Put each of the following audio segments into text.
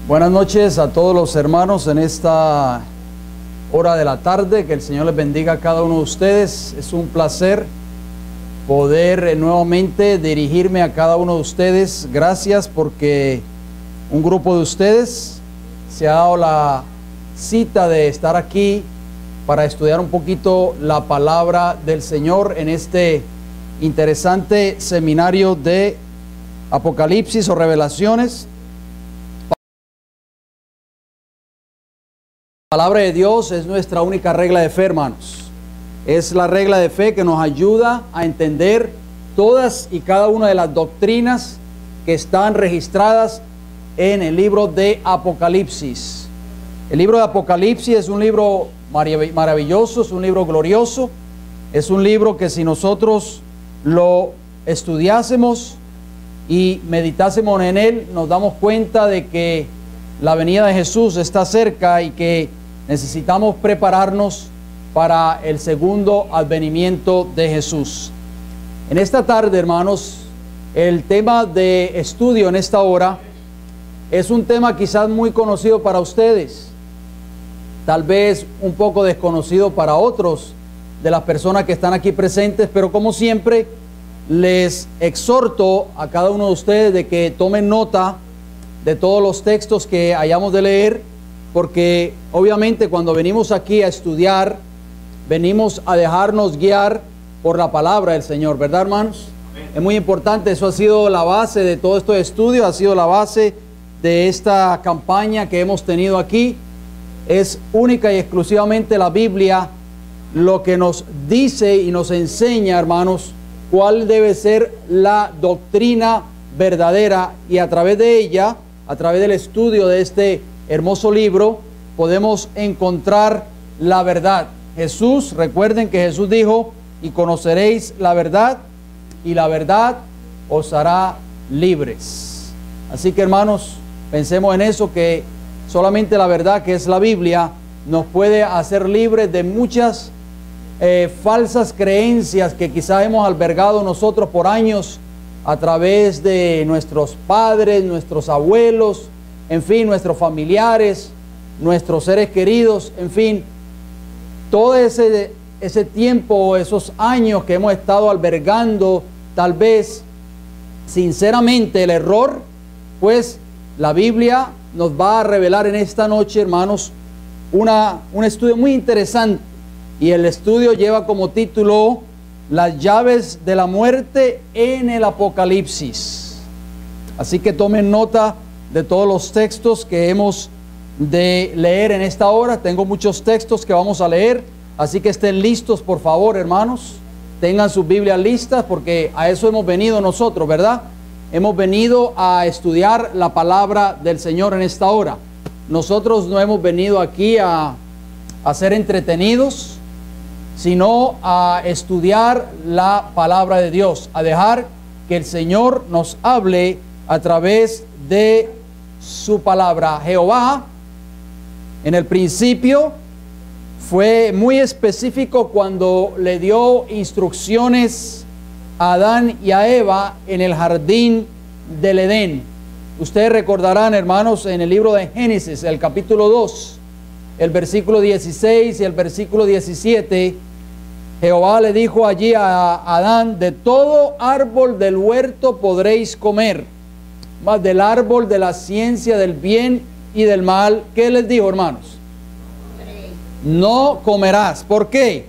Buenas noches a todos los hermanos en esta hora de la tarde. Que el Señor les bendiga a cada uno de ustedes. Es un placer poder nuevamente dirigirme a cada uno de ustedes. Gracias porque un grupo de ustedes se ha dado la cita de estar aquí para estudiar un poquito la palabra del Señor en este interesante seminario de Apocalipsis o Revelaciones. La palabra de Dios es nuestra única regla de fe, hermanos. Es la regla de fe que nos ayuda a entender todas y cada una de las doctrinas que están registradas en el libro de Apocalipsis. El libro de Apocalipsis es un libro maravilloso, es un libro glorioso, es un libro que si nosotros lo estudiásemos y meditásemos en él, nos damos cuenta de que la venida de Jesús está cerca y que necesitamos prepararnos para el segundo advenimiento de Jesús. En esta tarde, hermanos, el tema de estudio en esta hora es un tema quizás muy conocido para ustedes, tal vez un poco desconocido para otros de las personas que están aquí presentes, pero como siempre les exhorto a cada uno de ustedes de que tomen nota de todos los textos que hayamos de leer, porque obviamente cuando venimos aquí a estudiar, venimos a dejarnos guiar por la palabra del Señor, ¿verdad, hermanos? Amén. Es muy importante, eso ha sido la base de todo estos estudios, ha sido la base de esta campaña que hemos tenido aquí. Es única y exclusivamente la Biblia lo que nos dice y nos enseña, hermanos, cuál debe ser la doctrina verdadera, y a través de ella, a través del estudio de este hermoso libro, podemos encontrar la verdad. Jesús, recuerden que Jesús dijo: y conoceréis la verdad, y la verdad os hará libres. Así que, hermanos, pensemos en eso, que solamente la verdad, que es la Biblia, nos puede hacer libres de muchas falsas creencias que quizás hemos albergado nosotros por años, a través de nuestros padres, nuestros abuelos, en fin, nuestros familiares, nuestros seres queridos, en fin, todo ese tiempo, esos años que hemos estado albergando, tal vez sinceramente el error, pues la Biblia nos va a revelar en esta noche, hermanos, un estudio muy interesante, y el estudio lleva como título: las llaves de la muerte en el Apocalipsis. Así que tomen nota de todos los textos que hemos de leer en esta hora. Tengo muchos textos que vamos a leer, así que estén listos, por favor, hermanos. Tengan sus Biblias listas, porque a eso hemos venido nosotros, ¿verdad? Hemos venido a estudiar la palabra del Señor en esta hora. Nosotros no hemos venido aquí a ser entretenidos, sino a estudiar la palabra de Dios, a dejar que el Señor nos hable a través de su palabra. Jehová, en el principio, fue muy específico cuando le dio instrucciones a Adán y a Eva en el jardín del Edén. Ustedes recordarán, hermanos, en el libro de Génesis, el capítulo 2, el versículo 16 y el versículo 17, Jehová le dijo allí a Adán: de todo árbol del huerto podréis comer, mas del árbol de la ciencia del bien y del mal, ¿qué les dijo, hermanos? No comerás. ¿Por qué?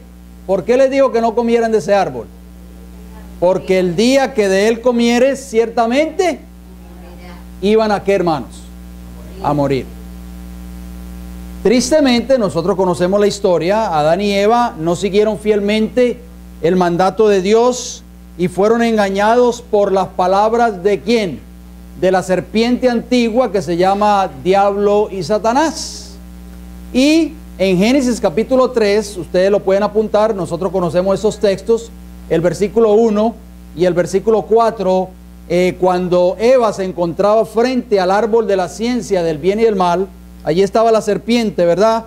¿Por qué les dijo que no comieran de ese árbol? Porque el día que de él comieres, ciertamente iban a, ¿qué, hermanos? A morir. Tristemente, nosotros conocemos la historia. Adán y Eva no siguieron fielmente el mandato de Dios y fueron engañados por las palabras ¿de quién? De la serpiente antigua, que se llama Diablo y Satanás. Y en Génesis capítulo 3, ustedes lo pueden apuntar, nosotros conocemos esos textos, el versículo 1 y el versículo 4, cuando Eva se encontraba frente al árbol de la ciencia del bien y del mal, allí estaba la serpiente, ¿verdad?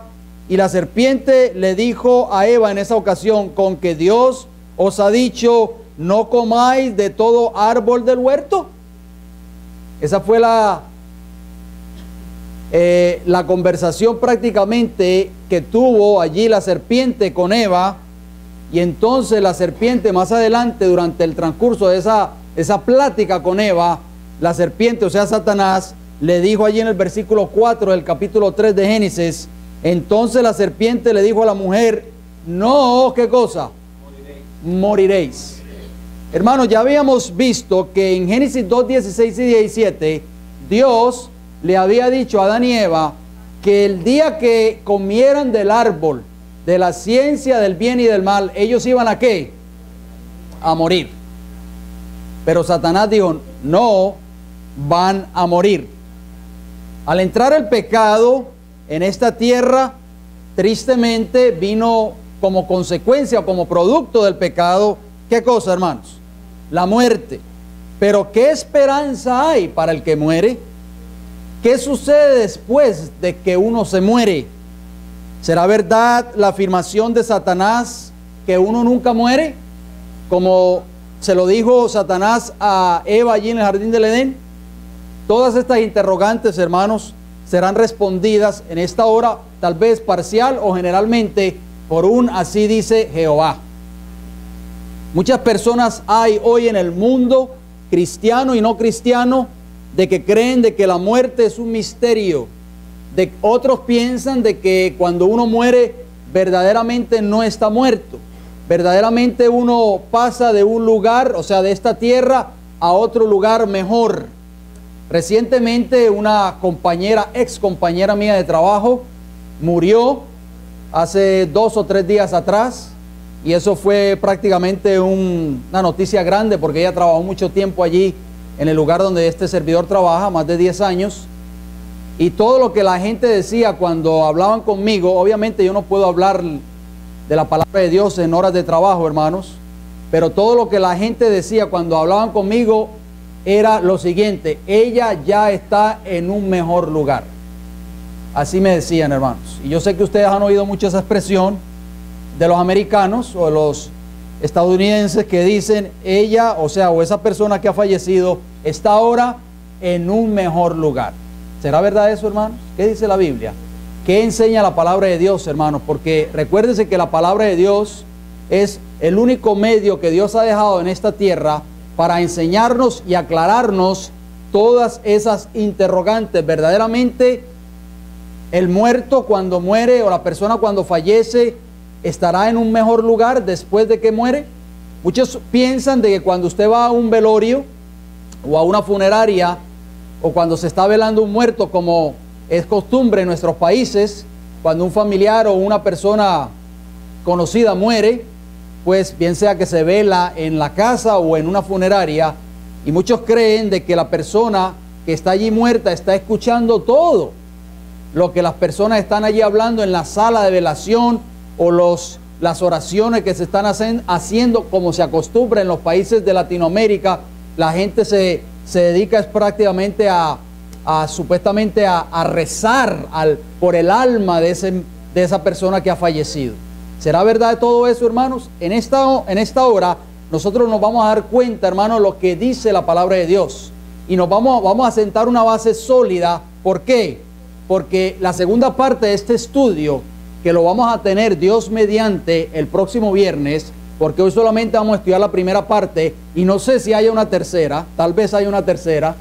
Y la serpiente le dijo a Eva en esa ocasión: con que Dios os ha dicho, no comáis de todo árbol del huerto. Esa fue la conversación prácticamente que tuvo allí la serpiente con Eva, y entonces la serpiente más adelante, durante el transcurso de esa plática con Eva, la serpiente, o sea Satanás, le dijo allí en el versículo 4 del capítulo 3 de Génesis, entonces la serpiente le dijo a la mujer, no, ¿qué cosa? Moriréis. Hermanos, ya habíamos visto que en Génesis 2, 16 y 17, Dios le había dicho a Adán y Eva que el día que comieran del árbol de la ciencia del bien y del mal, ellos iban a ¿qué? A morir. Pero Satanás dijo, no van a morir. Al entrar el pecado en esta tierra, tristemente vino como consecuencia, como producto del pecado, ¿qué cosa, hermanos? La muerte. Pero ¿qué esperanza hay para el que muere? ¿Qué sucede después de que uno se muere? ¿Será verdad la afirmación de Satanás que uno nunca muere? Como se lo dijo Satanás a Eva allí en el jardín del Edén. Todas estas interrogantes, hermanos, serán respondidas en esta hora, tal vez parcial o generalmente, por un así dice Jehová. Muchas personas hay hoy en el mundo, cristiano y no cristiano, de que creen de que la muerte es un misterio. Otros piensan de que cuando uno muere verdaderamente no está muerto. Verdaderamente uno pasa de un lugar, o sea, de esta tierra a otro lugar mejor. Recientemente una compañera, ex compañera mía de trabajo, murió hace 2 o 3 días atrás, y eso fue prácticamente una noticia grande porque ella trabajó mucho tiempo allí en el lugar donde este servidor trabaja, más de 10 años, y todo lo que la gente decía cuando hablaban conmigo, obviamente yo no puedo hablar de la palabra de Dios en horas de trabajo, hermanos, pero todo lo que la gente decía cuando hablaban conmigo era lo siguiente: ella ya está en un mejor lugar. Así me decían, hermanos. Y yo sé que ustedes han oído mucho esa expresión de los americanos o de los estadounidenses que dicen, ella, o sea, o esa persona que ha fallecido está ahora en un mejor lugar. ¿Será verdad eso, hermanos? ¿Qué dice la Biblia? ¿Qué enseña la palabra de Dios, hermanos? Porque recuérdense que la palabra de Dios es el único medio que Dios ha dejado en esta tierra para enseñarnos y aclararnos todas esas interrogantes. Verdaderamente, el muerto cuando muere o la persona cuando fallece estará en un mejor lugar después de que muere. Muchos piensan de que cuando usted va a un velorio o a una funeraria o cuando se está velando un muerto, como es costumbre en nuestros países, cuando un familiar o una persona conocida muere, pues bien sea que se vela en la casa o en una funeraria, y muchos creen de que la persona que está allí muerta está escuchando todo lo que las personas están allí hablando en la sala de velación o las oraciones que se están haciendo, como se acostumbra en los países de Latinoamérica. La gente se dedica prácticamente supuestamente a rezar por el alma de esa persona que ha fallecido. ¿Será verdad todo eso, hermanos? En esta hora nosotros nos vamos a dar cuenta, hermanos, lo que dice la palabra de Dios, y nos vamos a sentar una base sólida. ¿Por qué? Porque la segunda parte de este estudio, que lo vamos a tener Dios mediante el próximo viernes, porque hoy solamente vamos a estudiar la primera parte y no sé si haya una tercera, tal vez haya una tercera.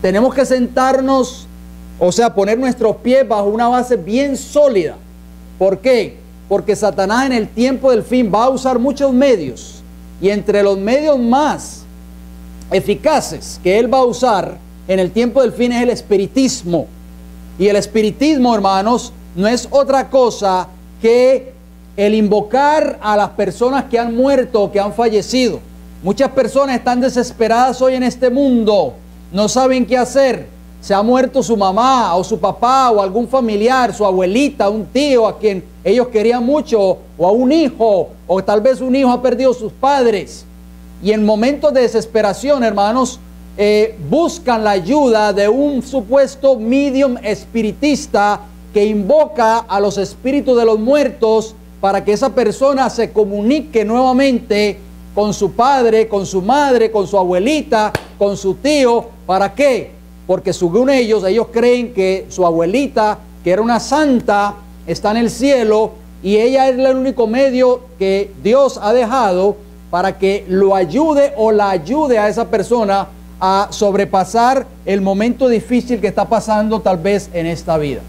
Tenemos que sentarnos, o sea, poner nuestros pies bajo una base bien sólida. ¿Por qué? Porque Satanás en el tiempo del fin va a usar muchos medios, y entre los medios más eficaces que él va a usar en el tiempo del fin es el espiritismo. Y el espiritismo, hermanos, no es otra cosa que el invocar a las personas que han muerto o que han fallecido. Muchas personas están desesperadas hoy en este mundo, no saben qué hacer. Se ha muerto su mamá o su papá o algún familiar, su abuelita, un tío a quien ellos querían mucho, o a un hijo, o tal vez un hijo ha perdido sus padres. Y en momentos de desesperación, hermanos, buscan la ayuda de un supuesto medium espiritista que invoca a los espíritus de los muertos para que esa persona se comunique nuevamente con su padre, con su madre, con su abuelita, con su tío. ¿Para qué? porque según ellos creen que su abuelita, que era una santa, está en el cielo y ella es el único medio que Dios ha dejado para que lo ayude o la ayude a esa persona a sobrepasar el momento difícil que está pasando tal vez en esta vida.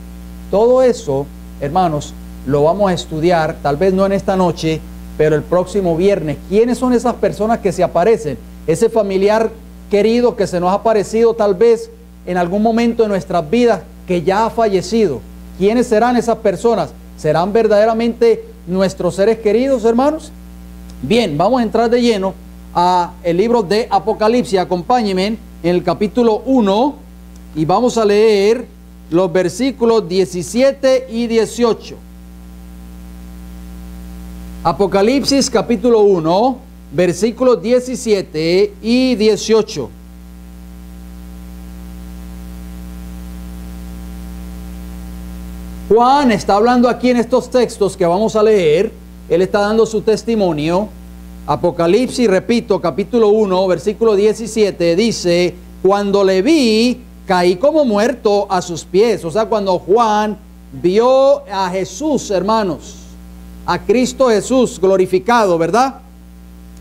Todo eso, hermanos, lo vamos a estudiar, tal vez no en esta noche, pero el próximo viernes. ¿Quiénes son esas personas que se aparecen? Ese familiar querido que se nos ha aparecido tal vez en algún momento de nuestras vidas que ya ha fallecido. ¿Quiénes serán esas personas? ¿Serán verdaderamente nuestros seres queridos, hermanos? Bien, vamos a entrar de lleno a el libro de Apocalipsis. Acompáñenme en el capítulo 1 y vamos a leer los versículos 17 y 18. Apocalipsis capítulo 1, versículos 17 y 18. Juan está hablando aquí en estos textos que vamos a leer. Él está dando su testimonio. Apocalipsis, repito, capítulo 1, versículo 17, dice: cuando le vi, caí como muerto a sus pies. O sea, cuando Juan vio a Jesús, hermanos, a Cristo Jesús glorificado, ¿verdad?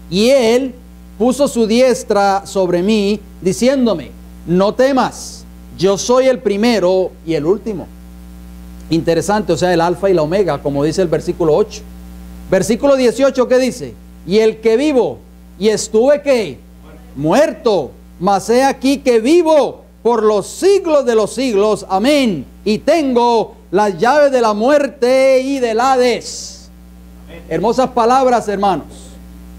Y él puso su diestra sobre mí, diciéndome: no temas, yo soy el primero y el último. Interesante, o sea, el alfa y la omega, como dice el versículo 8. Versículo 18, ¿qué dice? Y el que vivo, y estuve ¿qué? Muerto, mas he aquí que vivo por los siglos de los siglos, amén. Y tengo las llaves de la muerte y del Hades. Amén. Hermosas palabras, hermanos.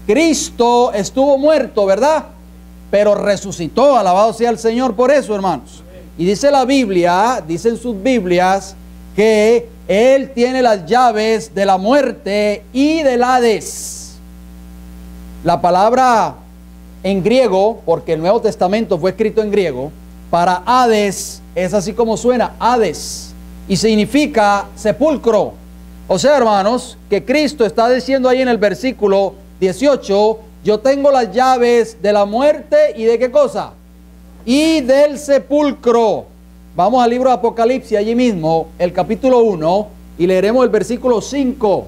Cristo estuvo muerto, ¿verdad? Pero resucitó, alabado sea el Señor por eso, hermanos. Y dice la Biblia, dicen sus Biblias, que Él tiene las llaves de la muerte y del Hades. La palabra en griego, porque el Nuevo Testamento fue escrito en griego, para Hades es así como suena, Hades, y significa sepulcro. O sea, hermanos, que Cristo está diciendo ahí en el versículo 18, yo tengo las llaves de la muerte y ¿de qué cosa? Y del sepulcro. Vamos al libro de Apocalipsis, allí mismo, el capítulo 1, y leeremos el versículo 5.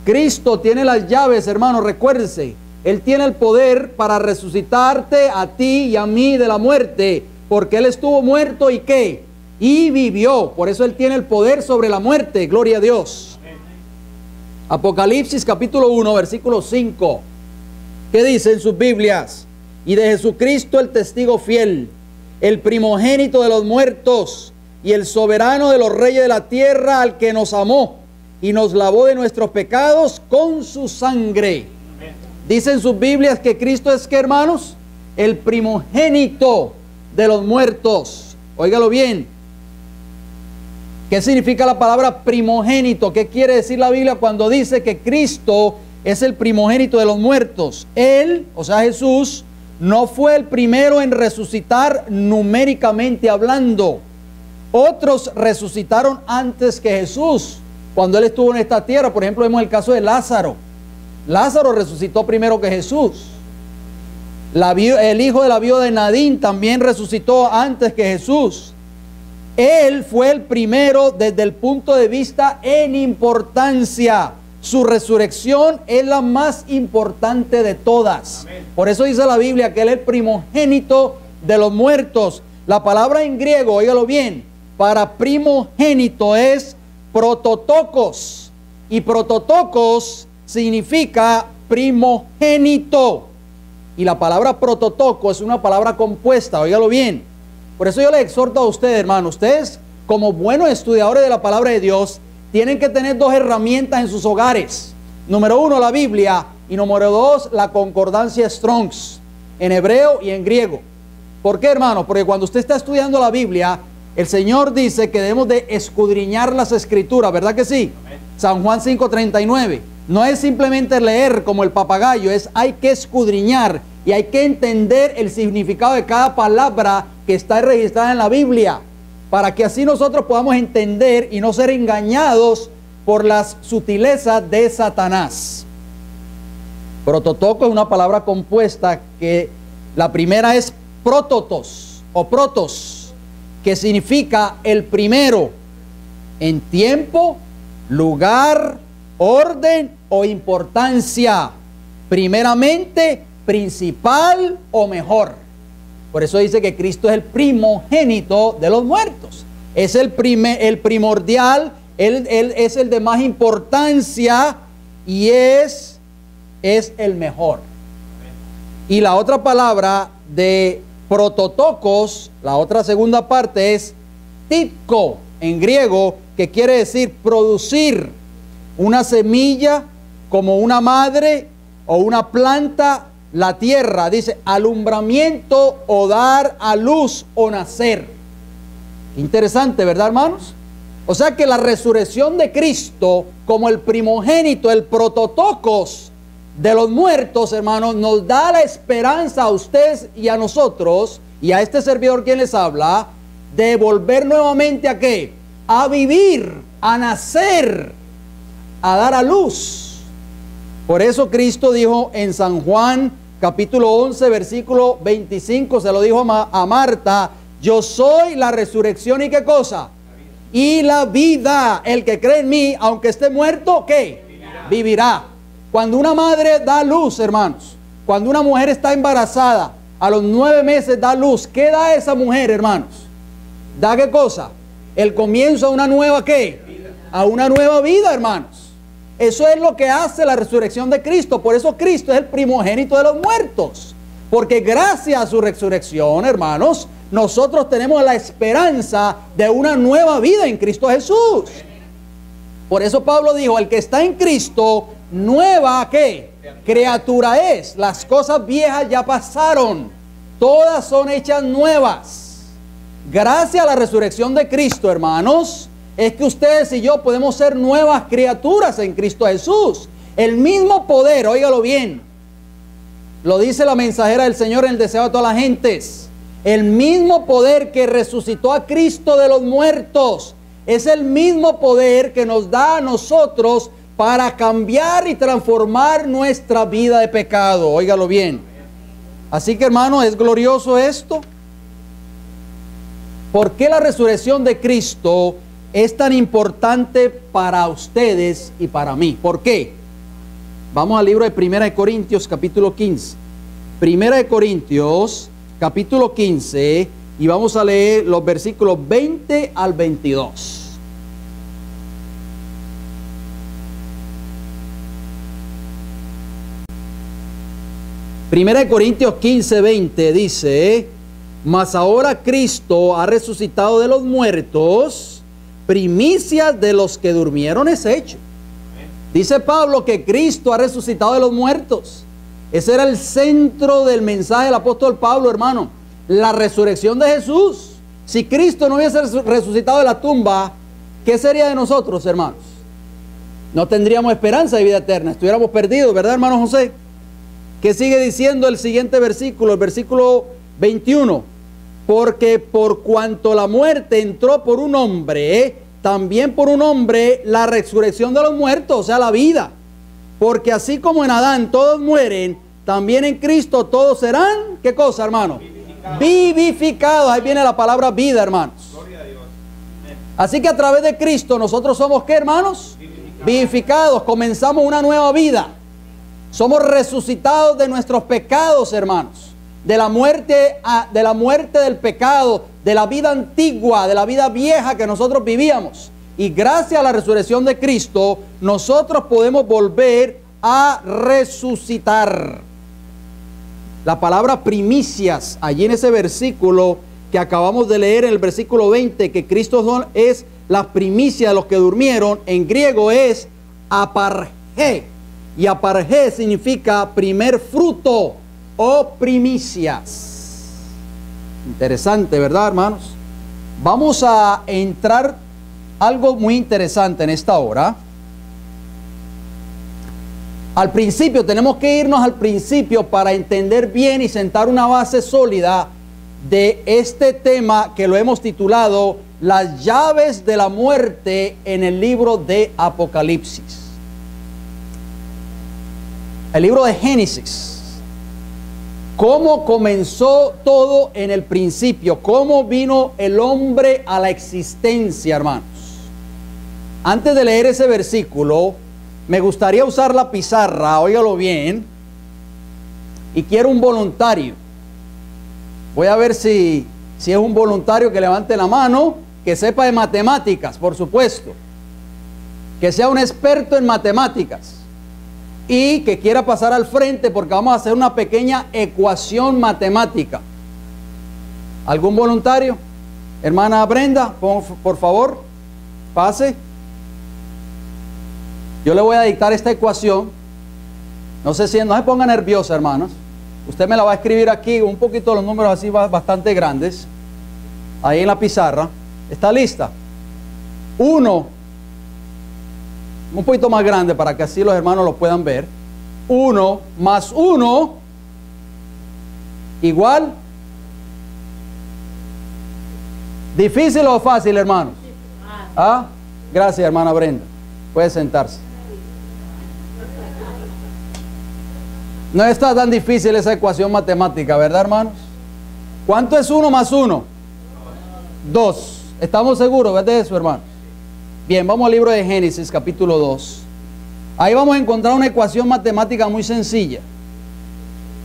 Cristo tiene las llaves, hermanos, recuérdense. Él tiene el poder para resucitarte a ti y a mí de la muerte, porque Él estuvo muerto y ¿qué? Y vivió. Por eso Él tiene el poder sobre la muerte. Gloria a Dios. Apocalipsis capítulo 1, versículo 5. ¿Qué dice en sus Biblias? Y de Jesucristo el testigo fiel, el primogénito de los muertos y el soberano de los reyes de la tierra, al que nos amó y nos lavó de nuestros pecados con su sangre. Amén. Dicen sus Biblias que Cristo es, ¿qué, hermanos? El primogénito de los muertos. Óigalo bien. ¿Qué significa la palabra primogénito? ¿Qué quiere decir la Biblia cuando dice que Cristo es el primogénito de los muertos? Él, o sea Jesús, no fue el primero en resucitar numéricamente hablando. Otros resucitaron antes que Jesús. Cuando Él estuvo en esta tierra, por ejemplo, vemos el caso de Lázaro. Lázaro resucitó primero que Jesús. El hijo de la viuda de Nadín también resucitó antes que Jesús. Él fue el primero desde el punto de vista en importancia. Su resurrección es la más importante de todas. Amén. Por eso dice la Biblia que Él es el primogénito de los muertos. La palabra en griego, óigalo bien, para primogénito es prototokos, y prototokos significa primogénito, y la palabra prototoco es una palabra compuesta, óigalo bien. Por eso yo le exhorto a ustedes, hermanos, ustedes como buenos estudiadores de la palabra de Dios tienen que tener dos herramientas en sus hogares. Número uno, la Biblia, y número dos, la concordancia Strongs, en hebreo y en griego. ¿Por qué, hermano? Porque cuando usted está estudiando la Biblia, el Señor dice que debemos de escudriñar las Escrituras, ¿verdad que sí? Amén. San Juan 5:39. No es simplemente leer como el papagayo, hay que escudriñar y hay que entender el significado de cada palabra que está registrada en la Biblia, para que así nosotros podamos entender y no ser engañados por las sutilezas de Satanás. Prototoco es una palabra compuesta que la primera es prototos. o protos, que significa el primero en tiempo, lugar, orden o importancia. Primeramente, principal o mejor. Por eso dice que Cristo es el primogénito de los muertos. Es el primordial, él es el de más importancia y es el mejor. Y la otra palabra de prototokos, la otra segunda parte es tipko en griego, que quiere decir producir una semilla como una madre o una planta, la tierra, dice alumbramiento o dar a luz o nacer. Interesante, ¿verdad, hermanos? O sea que la resurrección de Cristo como el primogénito, el prototokos de los muertos, hermanos, nos da la esperanza a ustedes y a nosotros y a este servidor quien les habla, de volver nuevamente a ¿qué? A vivir, a nacer, a dar a luz. Por eso Cristo dijo en San Juan capítulo 11 versículo 25, se lo dijo a Marta: yo soy la resurrección y ¿qué cosa? Y la vida. El que cree en mí, aunque esté muerto, ¿qué? Vivirá. Cuando una madre da luz, hermanos, cuando una mujer está embarazada, a los 9 meses da luz, ¿qué da esa mujer, hermanos? ¿Da qué cosa? El comienzo a una nueva ¿qué? A una nueva vida, hermanos. Eso es lo que hace la resurrección de Cristo. Por eso Cristo es el primogénito de los muertos. Porque gracias a su resurrección, hermanos, nosotros tenemos la esperanza de una nueva vida en Cristo Jesús. Por eso Pablo dijo: el que está en Cristo, nueva ¿qué? Criatura es. Las cosas viejas ya pasaron, todas son hechas nuevas. Gracias a la resurrección de Cristo, hermanos, es que ustedes y yo podemos ser nuevas criaturas en Cristo Jesús. El mismo poder, óigalo bien, lo dice la mensajera del Señor en el deseo de todas las gentes. El mismo poder que resucitó a Cristo de los muertos es el mismo poder que nos da a nosotros para cambiar y transformar nuestra vida de pecado. Óigalo bien. Así que, hermano, es glorioso esto. ¿Por qué la resurrección de Cristo es tan importante para ustedes y para mí? ¿Por qué? Vamos al libro de 1 Corintios capítulo 15. 1 Corintios capítulo 15 y vamos a leer los versículos 20 al 22. Primera de Corintios 15, 20 dice: mas ahora Cristo ha resucitado de los muertos, primicias de los que durmieron es hecho. Dice Pablo que Cristo ha resucitado de los muertos. Ese era el centro del mensaje del apóstol Pablo, hermano. La resurrección de Jesús. Si Cristo no hubiese resucitado de la tumba, ¿qué sería de nosotros, hermanos? No tendríamos esperanza de vida eterna. Estuviéramos perdidos, ¿verdad, hermano José? ¿Qué sigue diciendo el siguiente versículo? El versículo 21. Porque por cuanto la muerte entró por un hombre, también por un hombre la resurrección de los muertos, o sea, la vida. Porque así como en Adán todos mueren, también en Cristo todos serán, ¿qué cosa, hermano? Vivificados. Ahí viene la palabra vida, hermanos. Gloria a Dios. Así que a través de Cristo nosotros somos, ¿qué, hermanos? Vivificados. Comenzamos una nueva vida. Somos resucitados de nuestros pecados, hermanos. De la muerte del pecado, de la vida antigua, de la vida vieja que nosotros vivíamos. Y gracias a la resurrección de Cristo, nosotros podemos volver a resucitar. La palabra primicias, allí en ese versículo que acabamos de leer, en el versículo 20, que Cristo es la primicia de los que durmieron, en griego es apargé. Y apargé significa primer fruto o primicias. Interesante, ¿verdad, hermanos? Vamos a entrar algo muy interesante en esta hora. Al principio, tenemos que irnos al principio para entender bien y sentar una base sólida de este tema que lo hemos titulado Las llaves de la muerte en el libro de Apocalipsis. El libro de Génesis. ¿Cómo comenzó todo en el principio? ¿Cómo vino el hombre a la existencia, hermanos? Antes de leer ese versículo, me gustaría usar la pizarra, óigalo bien, y quiero un voluntario. Voy a ver si es un voluntario que levante la mano, que sepa de matemáticas, por supuesto, que sea un experto en matemáticas y que quiera pasar al frente porque vamos a hacer una pequeña ecuación matemática. ¿Algún voluntario? Hermana Brenda, por favor, pase. Yo le voy a dictar esta ecuación. No se ponga nerviosa, hermanos. Usted me la va a escribir aquí, un poquito los números así bastante grandes, ahí en la pizarra. ¿Está lista? 1, un poquito más grande para que así los hermanos lo puedan ver. 1 más 1 igual. ¿Difícil o fácil, hermanos? ¿Ah? Gracias, hermana Brenda. Puede sentarse. No está tan difícil esa ecuación matemática, ¿verdad, hermanos? ¿Cuánto es 1 más 1? 2. ¿Estamos seguros de eso, hermanos? Bien, vamos al libro de Génesis, capítulo 2. Ahí vamos a encontrar una ecuación matemática muy sencilla.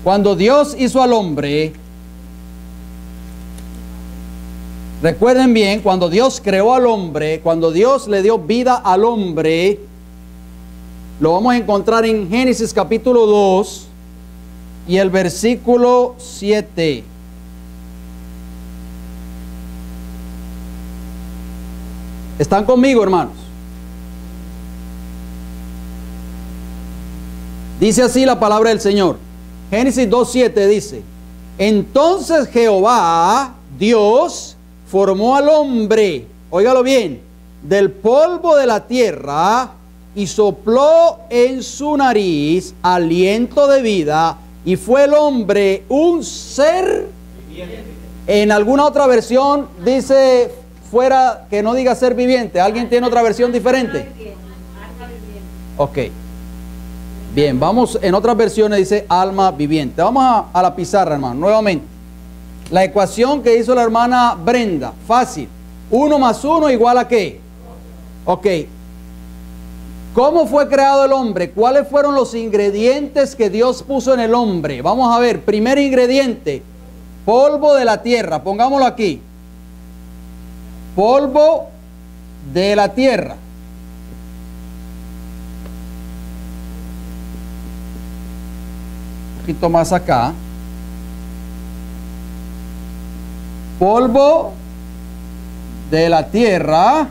Cuando Dios hizo al hombre, recuerden bien, cuando Dios creó al hombre, cuando Dios le dio vida al hombre, lo vamos a encontrar en Génesis capítulo 2 y el versículo 7. ¿Están conmigo, hermanos? Dice así la palabra del Señor. Génesis 2:7 dice: entonces Jehová, Dios, formó al hombre, óigalo bien, del polvo de la tierra y sopló en su nariz aliento de vida, y fue el hombre un ser viviente. En alguna otra versión dice fuera, que no diga ser viviente. ¿Alguien tiene otra versión diferente? Ok. Bien, vamos, en otras versiones dice alma viviente. Vamos a la pizarra, hermano, nuevamente. La ecuación que hizo la hermana Brenda, fácil. 1 más 1 igual a ¿qué? Ok. ¿Cómo fue creado el hombre? ¿Cuáles fueron los ingredientes que Dios puso en el hombre? Vamos a ver, primer ingrediente, polvo de la tierra. Pongámoslo aquí. Polvo de la tierra. Un poquito más acá. Polvo de la tierra.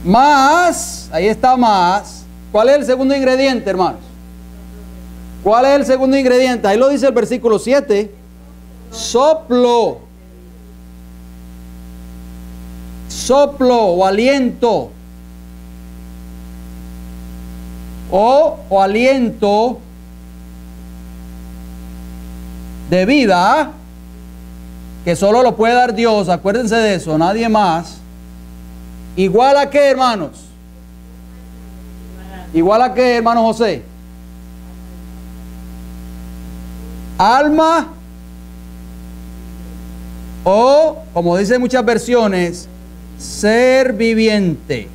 Más, ahí está más. ¿Cuál es el segundo ingrediente, hermanos? ¿Cuál es el segundo ingrediente? Ahí lo dice el versículo 7. Soplo. Soplo o aliento. O aliento de vida, que solo lo puede dar Dios. Acuérdense de eso, nadie más. ¿Igual a qué, hermanos? ¿Igual a qué, hermano José? Alma, o, como dicen muchas versiones, ser viviente.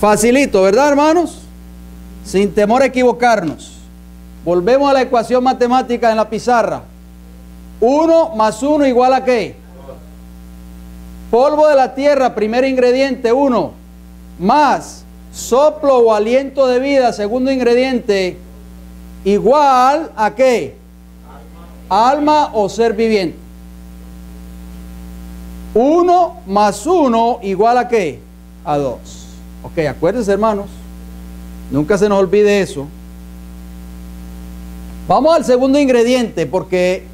Facilito, ¿verdad, hermanos? Sin temor a equivocarnos. Volvemos a la ecuación matemática en la pizarra. 1 más 1 igual a ¿qué? Polvo de la tierra, primer ingrediente, 1. Más soplo o aliento de vida, segundo ingrediente, igual a ¿qué? Alma o ser viviente. 1 más 1 igual a ¿qué? A 2. Ok, acuérdense, hermanos. Nunca se nos olvide eso. Vamos al segundo ingrediente, porque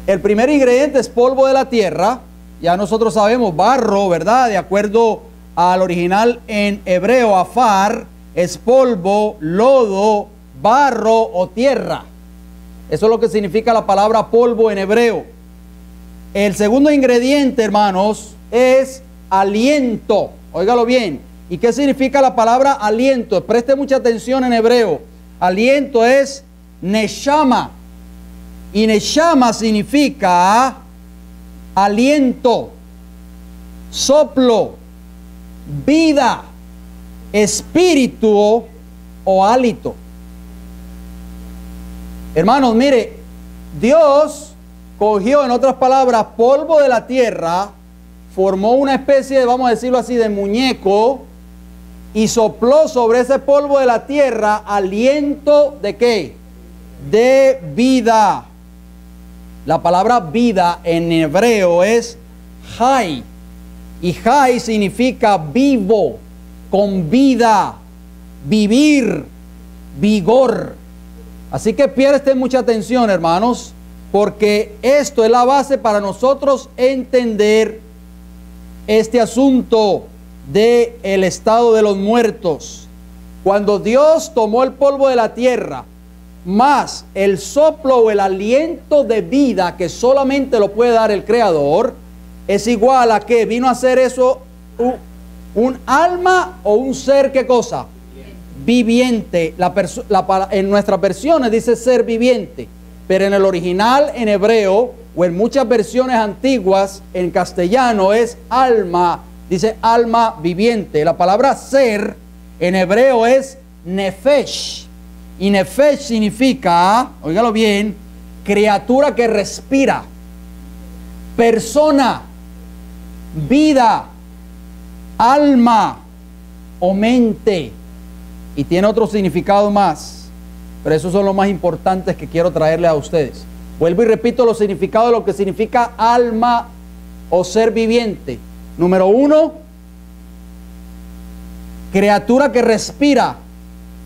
el primer ingrediente es polvo de la tierra. Ya nosotros sabemos, barro, ¿verdad? De acuerdo al original en hebreo, afar, es polvo, lodo, barro o tierra. Eso es lo que significa la palabra polvo en hebreo. El segundo ingrediente, hermanos, es aliento. Óigalo bien. ¿Y qué significa la palabra aliento? Preste mucha atención en hebreo. Aliento es neshama. Y neshama significa aliento, soplo, vida, espíritu o hálito. Hermanos, mire, Dios cogió, en otras palabras, polvo de la tierra, formó una especie de, vamos a decirlo así, de muñeco y sopló sobre ese polvo de la tierra aliento ¿de qué? De vida. La palabra vida en hebreo es hay. Y hay significa vivo, con vida, vivir, vigor. Así que presten mucha atención, hermanos, porque esto es la base para nosotros entender este asunto del estado de los muertos. Cuando Dios tomó el polvo de la tierra, más el soplo o el aliento de vida que solamente lo puede dar el Creador, es igual a que vino a ser eso un alma o un ser, ¿qué cosa? Viviente. En nuestras versiones dice ser viviente, pero en el original en hebreo o en muchas versiones antiguas en castellano es alma, dice alma viviente. La palabra ser en hebreo es nefesh. Y nefesh significa, óigalo bien, criatura que respira, persona, vida, alma o mente. Y tiene otro significado más, pero esos son los más importantes que quiero traerle a ustedes. Vuelvo y repito los significados de lo que significa alma o ser viviente. Número 1, criatura que respira,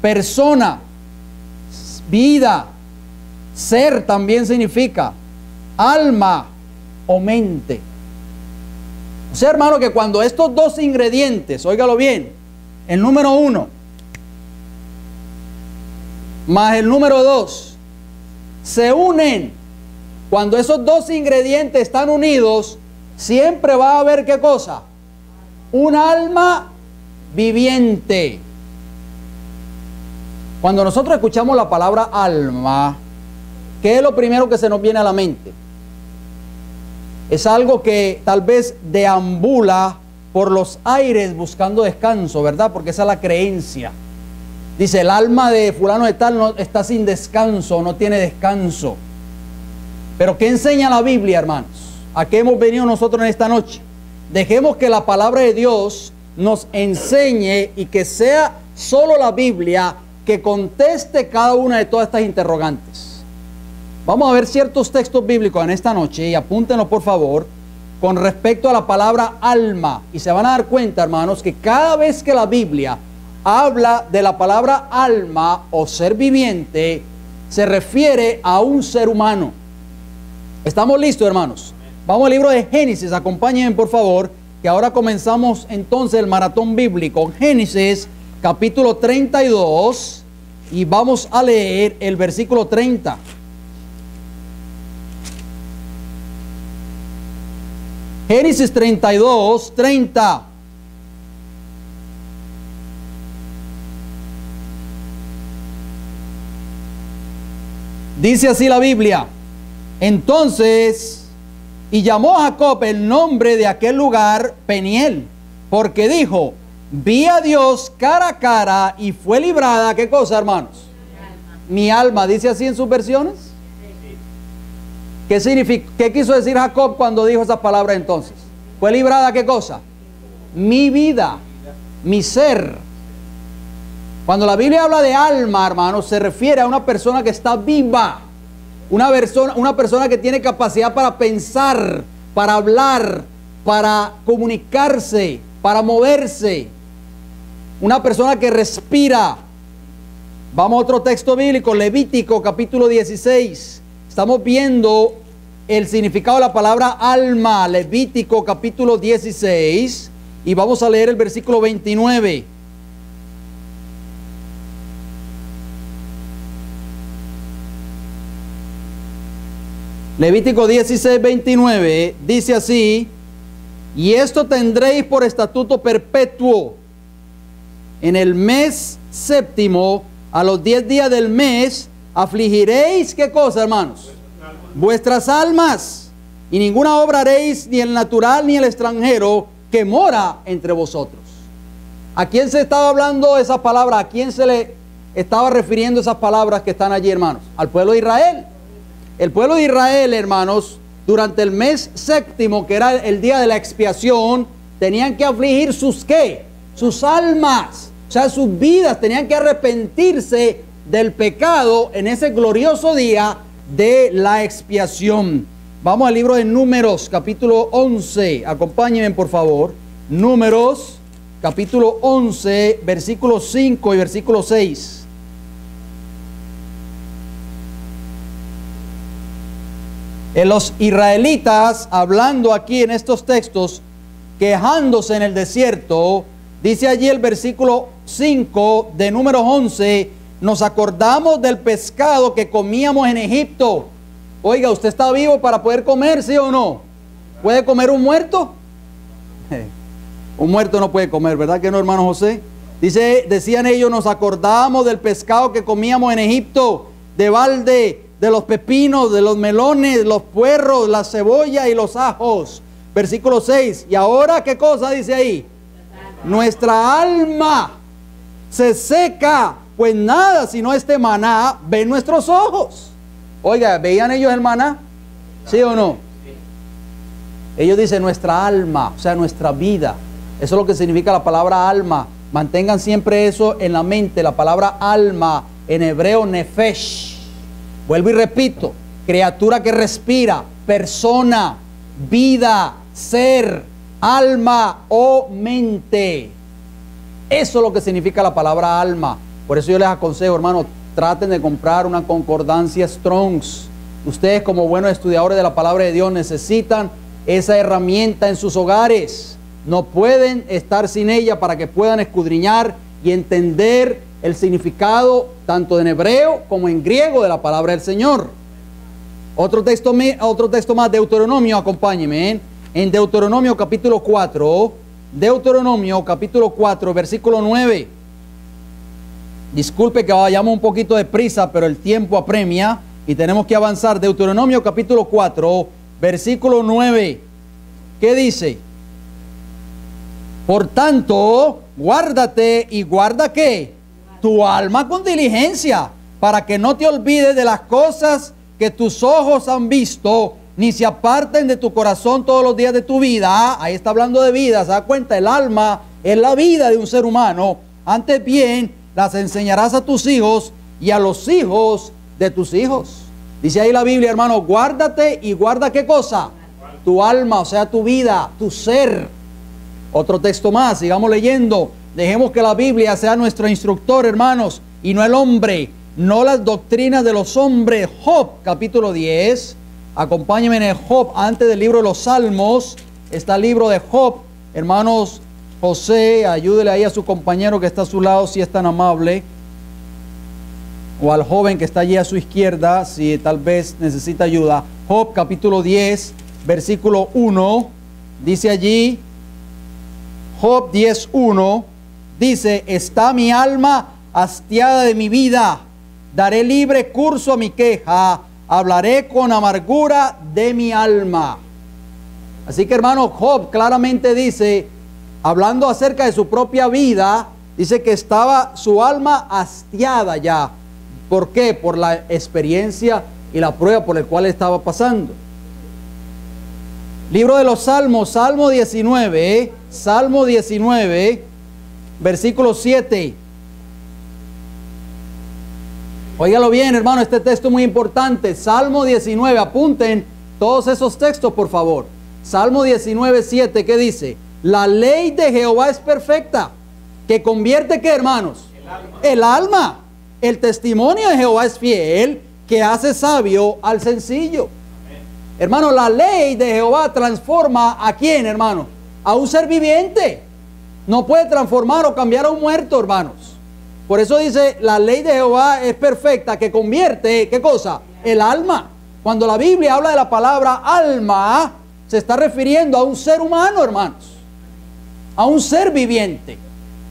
persona, vida. Ser también significa alma o mente. O sea, hermano, que cuando estos dos ingredientes, óigalo bien, el número 1 más el número 2 se unen, cuando esos dos ingredientes están unidos, siempre va a haber ¿qué cosa? Un alma viviente. Cuando nosotros escuchamos la palabra alma, ¿qué es lo primero que se nos viene a la mente? Es algo que tal vez deambula por los aires buscando descanso, ¿verdad? Porque esa es la creencia. Dice, el alma de fulano de tal no, está sin descanso, no tiene descanso. Pero ¿qué enseña la Biblia, hermanos? ¿A qué hemos venido nosotros en esta noche? Dejemos que la palabra de Dios nos enseñe y que sea solo la Biblia que conteste cada una de todas estas interrogantes. Vamos a ver ciertos textos bíblicos en esta noche y apúntenlo por favor con respecto a la palabra alma. Y se van a dar cuenta, hermanos, que cada vez que la Biblia habla de la palabra alma o ser viviente, se refiere a un ser humano. ¿Estamos listos, hermanos? Vamos al libro de Génesis, acompáñenme por favor, que ahora comenzamos entonces el maratón bíblico. Génesis capítulo 32 y vamos a leer el versículo 30. Génesis 32, 30. Dice así la Biblia. Entonces, y llamó a Jacob el nombre de aquel lugar Peniel, porque dijo, vi a Dios cara a cara y fue librada, ¿qué cosa, hermanos? Mi alma. ¿Dice así en sus versiones? ¿Qué significa? ¿Qué quiso decir Jacob cuando dijo esas palabras entonces? ¿Fue librada qué cosa? Mi vida, mi ser. Cuando la Biblia habla de alma, hermanos, se refiere a una persona que está viva. Una persona que tiene capacidad para pensar, para hablar, para comunicarse, para moverse. Una persona que respira. Vamos a otro texto bíblico, Levítico capítulo 16. Estamos viendo el significado de la palabra alma, Levítico capítulo 16, y vamos a leer el versículo 29. Levítico 16, 29, dice así, Y esto tendréis por estatuto perpetuo. En el mes séptimo, a los 10 días del mes, afligiréis, ¿qué cosa, hermanos? Vuestras almas. Y ninguna obra haréis, ni el natural ni el extranjero, que mora entre vosotros. ¿A quién se estaba hablando esa palabra? ¿A quién se le estaba refiriendo esas palabras que están allí, hermanos? Al pueblo de Israel. El pueblo de Israel, hermanos, durante el mes séptimo, que era el día de la expiación, tenían que afligir sus ¿qué? Sus almas, o sea, sus vidas, tenían que arrepentirse del pecado en ese glorioso día de la expiación. Vamos al libro de Números, capítulo 11. Acompáñenme, por favor. Números, capítulo 11, versículo 5 y versículo 6. Los israelitas, hablando aquí en estos textos, quejándose en el desierto, dice allí el versículo 5 de Números 11, nos acordamos del pescado que comíamos en Egipto. Oiga, ¿usted está vivo para poder comer, sí o no? ¿Puede comer un muerto? Un muerto no puede comer, ¿verdad que no, hermano José? Decían ellos, nos acordamos del pescado que comíamos en Egipto, de balde, de los pepinos, de los melones, los puerros, la cebolla y los ajos. Versículo 6. Y ahora, ¿qué cosa dice ahí? Nuestra alma se seca, pues nada, sino este maná ven nuestros ojos. Oiga, ¿veían ellos el maná? ¿Sí o no? Ellos dicen nuestra alma, o sea, nuestra vida. Eso es lo que significa la palabra alma. Mantengan siempre eso en la mente. La palabra alma, en hebreo, nefesh. Vuelvo y repito, criatura que respira, persona, vida, ser, alma o mente. Eso es lo que significa la palabra alma. Por eso yo les aconsejo, hermanos, traten de comprar una concordancia Strong's. Ustedes, como buenos estudiadores de la palabra de Dios, necesitan esa herramienta en sus hogares. No pueden estar sin ella para que puedan escudriñar y entender el significado tanto en hebreo como en griego de la palabra del Señor. Otro texto más, Deuteronomio, acompáñenme, en Deuteronomio capítulo 4, Deuteronomio capítulo 4, versículo 9. Disculpe que vayamos un poquito de prisa, pero el tiempo apremia y tenemos que avanzar. Deuteronomio capítulo 4, versículo 9. ¿Qué dice? Por tanto, guárdate y guarda ¿qué? Tu alma con diligencia, para que no te olvides de las cosas que tus ojos han visto, ni se aparten de tu corazón todos los días de tu vida. Ahí está hablando de vida, ¿se da cuenta? El alma es la vida de un ser humano. Antes bien, las enseñarás a tus hijos y a los hijos de tus hijos. Dice ahí la Biblia, hermano, guárdate y guarda ¿qué cosa? Tu alma, o sea, tu vida, tu ser. Otro texto más, sigamos leyendo. Dejemos que la Biblia sea nuestro instructor, hermanos, y no el hombre, no las doctrinas de los hombres. Job, capítulo 10. Acompáñenme en el Job, antes del libro de los Salmos. Está el libro de Job. Hermanos, José, ayúdele ahí a su compañero que está a su lado, si es tan amable. O al joven que está allí a su izquierda, si tal vez necesita ayuda. Job, capítulo 10, versículo 1. Dice allí, Job 10:1. Dice, está mi alma hastiada de mi vida, daré libre curso a mi queja, hablaré con amargura de mi alma. Así que, hermano, Job claramente dice, hablando acerca de su propia vida, dice que estaba su alma hastiada ya. ¿Por qué? Por la experiencia y la prueba por la cual estaba pasando. Libro de los Salmos, Salmo 19, Salmo 19, versículo 7. Óigalo bien, hermano, este texto es muy importante. Salmo 19, apunten todos esos textos, por favor. Salmo 19, 7, ¿qué dice? La ley de Jehová es perfecta, que convierte, ¿qué, hermanos? El alma. El testimonio de Jehová es fiel, que hace sabio al sencillo. Hermano, la ley de Jehová transforma ¿a quién, hermano? A un ser viviente. No puede transformar o cambiar a un muerto, hermanos. Por eso dice, la ley de Jehová es perfecta, que convierte, ¿qué cosa? El alma. Cuando la Biblia habla de la palabra alma, se está refiriendo a un ser humano, hermanos, a un ser viviente,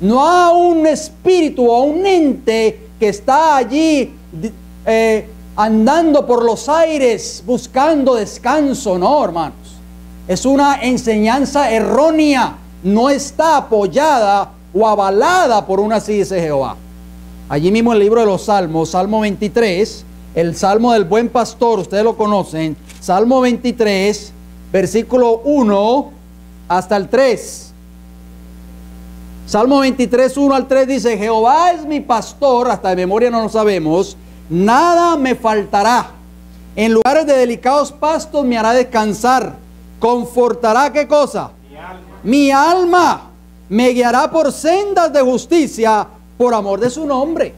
no a un espíritu o a un ente que está allí andando por los aires buscando descanso. No, hermanos, es una enseñanza errónea, no está apoyada o avalada por una, así dice Jehová. Allí mismo en el libro de los Salmos, Salmo 23, el Salmo del Buen Pastor, ustedes lo conocen, Salmo 23, versículo 1 hasta el 3. Salmo 23, 1 al 3 dice: Jehová es mi pastor, hasta de memoria no lo sabemos, nada me faltará. En lugares de delicados pastos me hará descansar. Confortará, ¿qué cosa? Mi alma. Me guiará por sendas de justicia por amor de su nombre.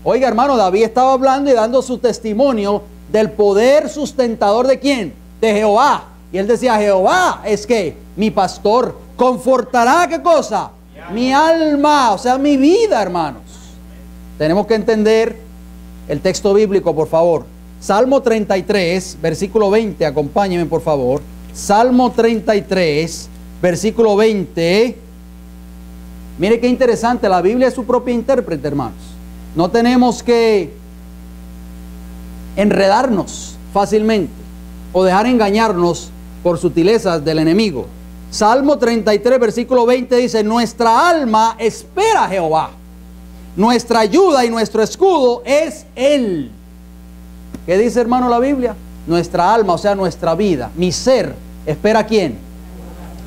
Oiga, hermano, David estaba hablando y dando su testimonio del poder sustentador ¿de quién? De Jehová. Y él decía: Jehová es que mi pastor. Confortará, ¿qué cosa? Mi alma, o sea, mi vida, hermanos. Tenemos que entender el texto bíblico, por favor. Salmo 33, versículo 20, acompáñenme, por favor. Salmo 33, versículo 20. Mire qué interesante, la Biblia es su propia intérprete, hermanos. No tenemos que enredarnos fácilmente o dejar engañarnos por sutilezas del enemigo. Salmo 33, versículo 20 dice: nuestra alma espera a Jehová. Nuestra ayuda y nuestro escudo es Él. ¿Qué dice, hermano, la Biblia? Nuestra alma, o sea, nuestra vida, mi ser, ¿espera a quién?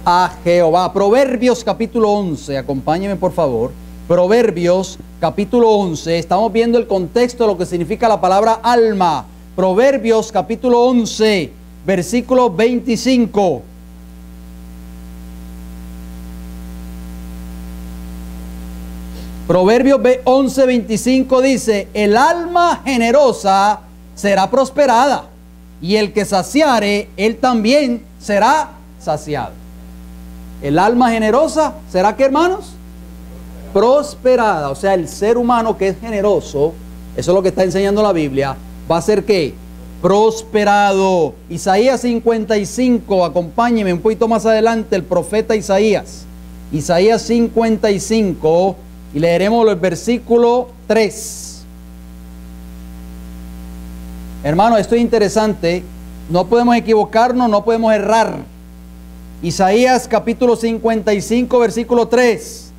A Jehová. Proverbios capítulo 11, acompáñenme por favor. Proverbios capítulo 11, estamos viendo el contexto de lo que significa la palabra alma. Proverbios capítulo 11, versículo 25. Proverbios 11, 25 dice: el alma generosa será prosperada, y el que saciare, él también será saciado. El alma generosa será, ¿qué, hermanos? Prosperada. O sea, el ser humano que es generoso, eso es lo que está enseñando la Biblia, va a ser ¿qué? Prosperado. Isaías 55, acompáñenme un poquito más adelante, el profeta Isaías. Isaías 55, y leeremos el versículo 3. Hermano, esto es interesante. No podemos equivocarnos, no podemos errar. Isaías capítulo 55, versículo 3.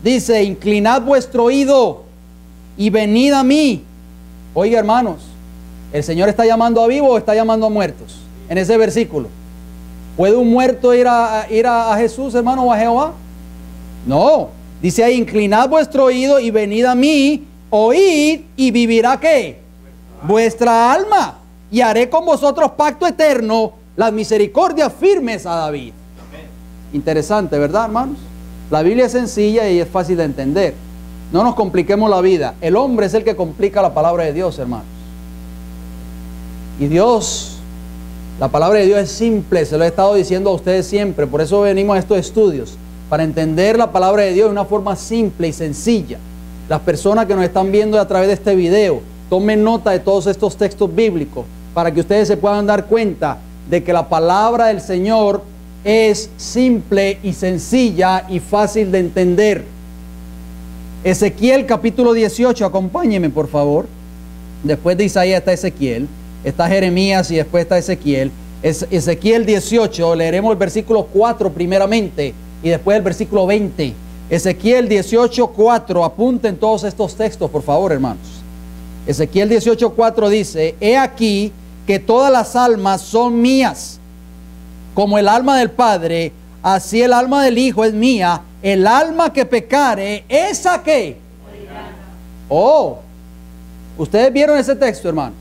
Dice: inclinad vuestro oído y venid a mí. Oiga, hermanos, ¿el Señor está llamando a vivos o está llamando a muertos? En ese versículo. ¿Puede un muerto ir a Jesús, hermano, o a Jehová? No. Dice ahí: inclinad vuestro oído y venid a mí, oíd y vivirá ¿qué? Vuestra alma, y haré con vosotros pacto eterno, las misericordias firmes a David. Amén. Interesante, ¿verdad, hermanos? La Biblia es sencilla y es fácil de entender. No nos compliquemos la vida. El hombre es el que complica la palabra de Dios, hermanos. Y Dios, la palabra de Dios es simple, se lo he estado diciendo a ustedes siempre. Por eso venimos a estos estudios, para entender la palabra de Dios de una forma simple y sencilla. Las personas que nos están viendo a través de este video, tomen nota de todos estos textos bíblicos para que ustedes se puedan dar cuenta de que la palabra del Señor es simple y sencilla y fácil de entender. Ezequiel capítulo 18, acompáñenme por favor. Después de Isaías está Ezequiel, está Jeremías y después está Ezequiel. Ezequiel 18, leeremos el versículo 4 primeramente y después el versículo 20. Ezequiel 18, 4, apunten todos estos textos por favor, hermanos. Ezequiel 18, 4 dice: he aquí que todas las almas son mías, como el alma del Padre, así el alma del Hijo es mía. El alma que pecare, ¿esa qué? Oh, ustedes vieron ese texto, hermanos.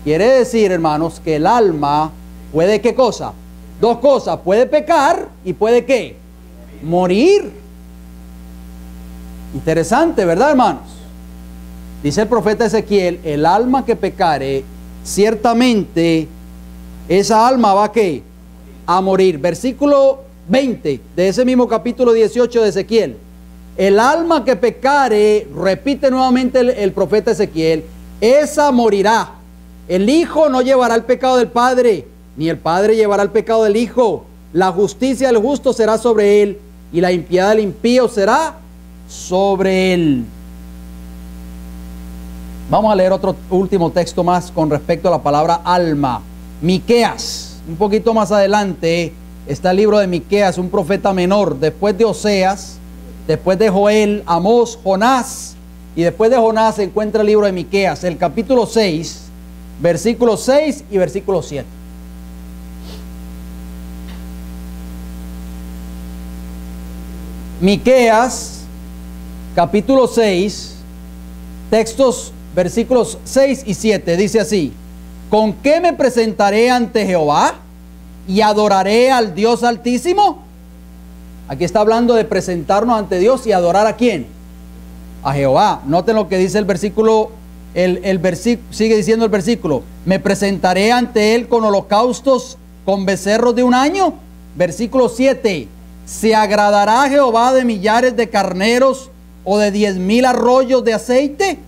Quiere decir, hermanos, que el alma puede, ¿qué cosa? Dos cosas, puede pecar y puede ¿qué? Morir. Interesante, ¿verdad, hermanos? Dice el profeta Ezequiel: el alma que pecare, ciertamente esa alma va ¿qué? A morir. Versículo 20 de ese mismo capítulo 18 de Ezequiel: el alma que pecare, repite nuevamente el profeta Ezequiel, esa morirá. El Hijo no llevará el pecado del Padre, ni el padre llevará el pecado del hijo. La justicia del justo será sobre él, y la impiedad del impío será sobre él. Vamos a leer otro último texto más con respecto a la palabra alma. Miqueas, un poquito más adelante está el libro de Miqueas, un profeta menor, después de Oseas, después de Joel, Amós, Jonás, y después de Jonás se encuentra el libro de Miqueas, el capítulo 6, versículo 6 y versículo 7. Miqueas, capítulo 6, textos, versículos 6 y 7, dice así: ¿con qué me presentaré ante Jehová y adoraré al Dios Altísimo? Aquí está hablando de presentarnos ante Dios y adorar ¿a quién? A Jehová. Noten lo que dice el versículo, sigue diciendo el versículo: me presentaré ante él con holocaustos, con becerros de un año. Versículo 7: ¿se agradará Jehová de millares de carneros o de 10,000 arroyos de aceite?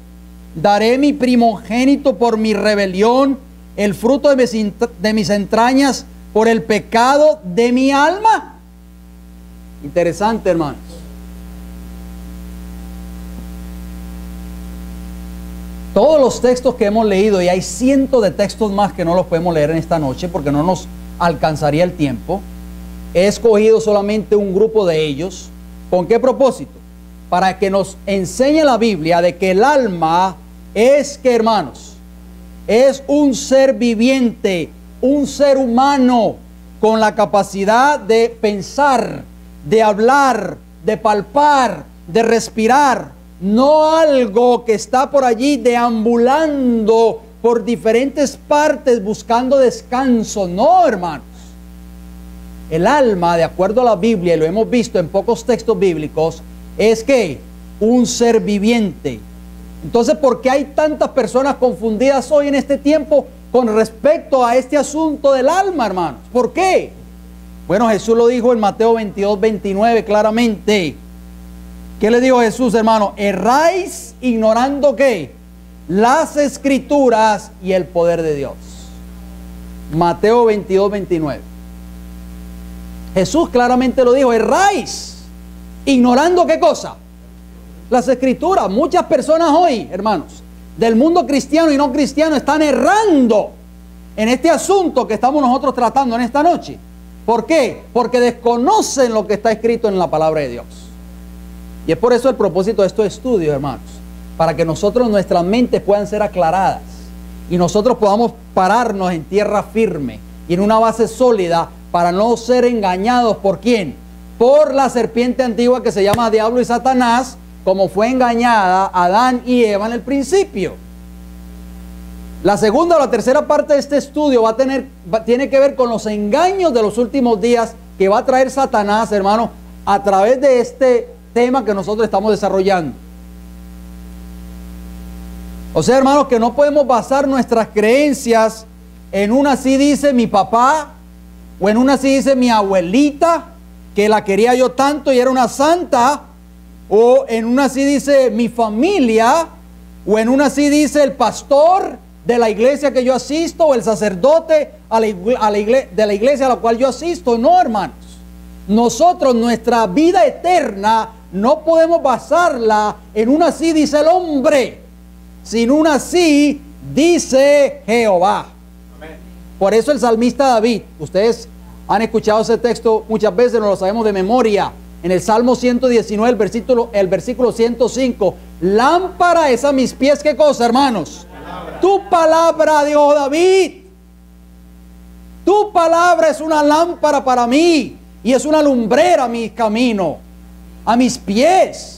Daré mi primogénito por mi rebelión, el fruto de mis entrañas por el pecado de mi alma. Interesante, hermanos. Todos los textos que hemos leído, y hay cientos de textos más que no los podemos leer en esta noche porque no nos alcanzaría el tiempo, he escogido solamente un grupo de ellos. ¿Con qué propósito? Para que nos enseñe la Biblia de que el alma es, que hermanos, es un ser viviente, un ser humano con la capacidad de pensar, de hablar, de palpar, de respirar, no algo que está por allí deambulando por diferentes partes buscando descanso. No, hermanos. El alma, de acuerdo a la Biblia, y lo hemos visto en pocos textos bíblicos, es que un ser viviente. Entonces, ¿por qué hay tantas personas confundidas hoy en este tiempo con respecto a este asunto del alma, hermanos? ¿Por qué? Bueno, Jesús lo dijo en Mateo 22, 29 claramente. ¿Qué le dijo Jesús, hermano? Erráis ignorando ¿qué? Las Escrituras y el poder de Dios. Mateo 22, 29. Jesús claramente lo dijo: erráis ignorando ¿qué cosa? Las Escrituras. Muchas personas hoy, hermanos, del mundo cristiano y no cristiano, están errando en este asunto que estamos nosotros tratando en esta noche. ¿Por qué? Porque desconocen lo que está escrito en la palabra de Dios. Y es por eso el propósito de estos estudios, hermanos, para que nosotros, nuestras mentes puedan ser aclaradas y nosotros podamos pararnos en tierra firme y en una base sólida para no ser engañados. ¿Por quién? Por la serpiente antigua que se llama Diablo y Satanás, como fue engañada Adán y Eva en el principio. La segunda o la tercera parte de este estudio tiene que ver con los engaños de los últimos días que va a traer Satanás, hermano, a través de este tema que nosotros estamos desarrollando. O sea, hermanos, que no podemos basar nuestras creencias en una así dice mi papá, o en una así dice mi abuelita, que la quería yo tanto y era una santa, o en una así dice mi familia, o en una así dice el pastor de la iglesia que yo asisto, o el sacerdote de la iglesia a la cual yo asisto. No, hermanos. Nosotros, nuestra vida eterna, no podemos basarla en una así dice el hombre, sino una así dice Jehová. Amén. Por eso el salmista David, ustedes han escuchado ese texto muchas veces, no lo sabemos de memoria. En el Salmo 119, el versículo 105, lámpara es a mis pies, ¿qué cosa, hermanos? Palabra. Tu palabra, dijo David. Tu palabra es una lámpara para mí y es una lumbrera a mi camino, a mis pies.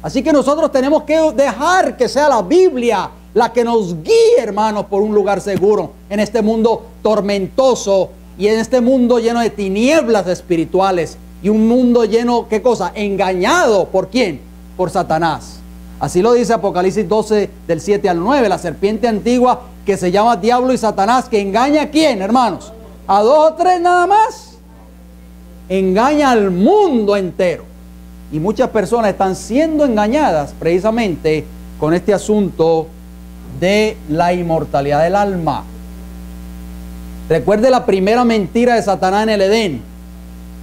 Así que nosotros tenemos que dejar que sea la Biblia la que nos guíe, hermanos, por un lugar seguro en este mundo tormentoso y en este mundo lleno de tinieblas espirituales. Y un mundo lleno, ¿qué cosa? Engañado. ¿Por quién? Por Satanás. Así lo dice Apocalipsis 12, del 7 al 9. La serpiente antigua que se llama Diablo y Satanás, que engaña ¿a quién, hermanos? ¿A dos o tres nada más? Engaña al mundo entero. Y muchas personas están siendo engañadas precisamente con este asunto de la inmortalidad del alma. Recuerde la primera mentira de Satanás en el Edén.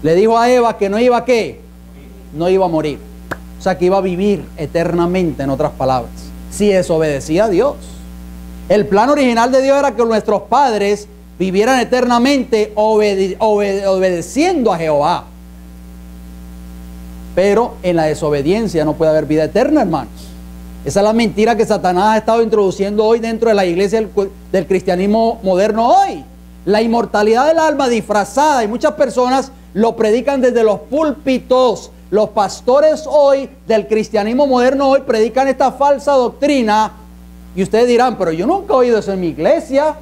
Le dijo a Eva que no iba a ¿qué? No iba a morir. O sea, que iba a vivir eternamente, en otras palabras, si desobedecía a Dios. El plan original de Dios era que nuestros padres vivieran eternamente obedeciendo a Jehová. Pero en la desobediencia no puede haber vida eterna, hermanos. Esa es la mentira que Satanás ha estado introduciendo hoy dentro de la iglesia del cristianismo moderno hoy. La inmortalidad del alma disfrazada, y muchas personas lo predican desde los púlpitos. Los pastores hoy del cristianismo moderno hoy predican esta falsa doctrina. Y ustedes dirán, pero yo nunca he oído eso en mi iglesia.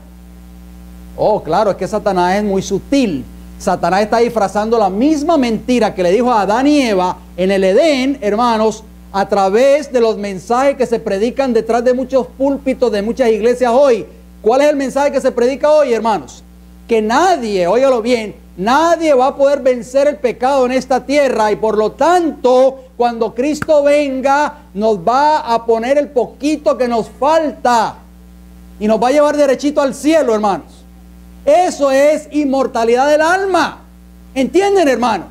Oh, claro, es que Satanás es muy sutil. Satanás está disfrazando la misma mentira que le dijo a Adán y Eva en el Edén, hermanos, a través de los mensajes que se predican detrás de muchos púlpitos de muchas iglesias hoy. ¿Cuál es el mensaje que se predica hoy, hermanos? Que nadie, óigalo bien, nadie va a poder vencer el pecado en esta tierra, y por lo tanto, cuando Cristo venga, nos va a poner el poquito que nos falta y nos va a llevar derechito al cielo, hermanos. Eso es inmortalidad del alma. ¿Entienden, hermanos?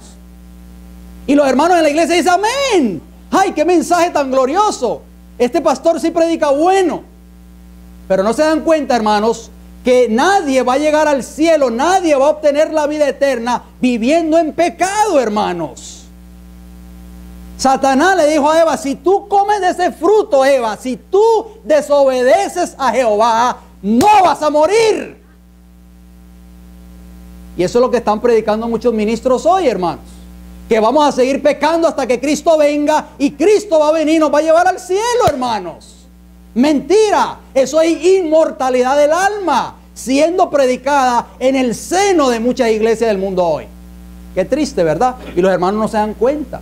Y los hermanos de la iglesia dicen amén. ¡Ay, qué mensaje tan glorioso! Este pastor sí predica bueno. Pero no se dan cuenta, hermanos, que nadie va a llegar al cielo, nadie va a obtener la vida eterna viviendo en pecado, hermanos. Satanás le dijo a Eva, si tú comes de ese fruto, Eva, si tú desobedeces a Jehová, no vas a morir. Y eso es lo que están predicando muchos ministros hoy, hermanos. Que vamos a seguir pecando hasta que Cristo venga, y Cristo va a venir y nos va a llevar al cielo, hermanos. Mentira, eso es inmortalidad del alma, siendo predicada en el seno de muchas iglesias del mundo hoy. Qué triste, ¿verdad? Y los hermanos no se dan cuenta.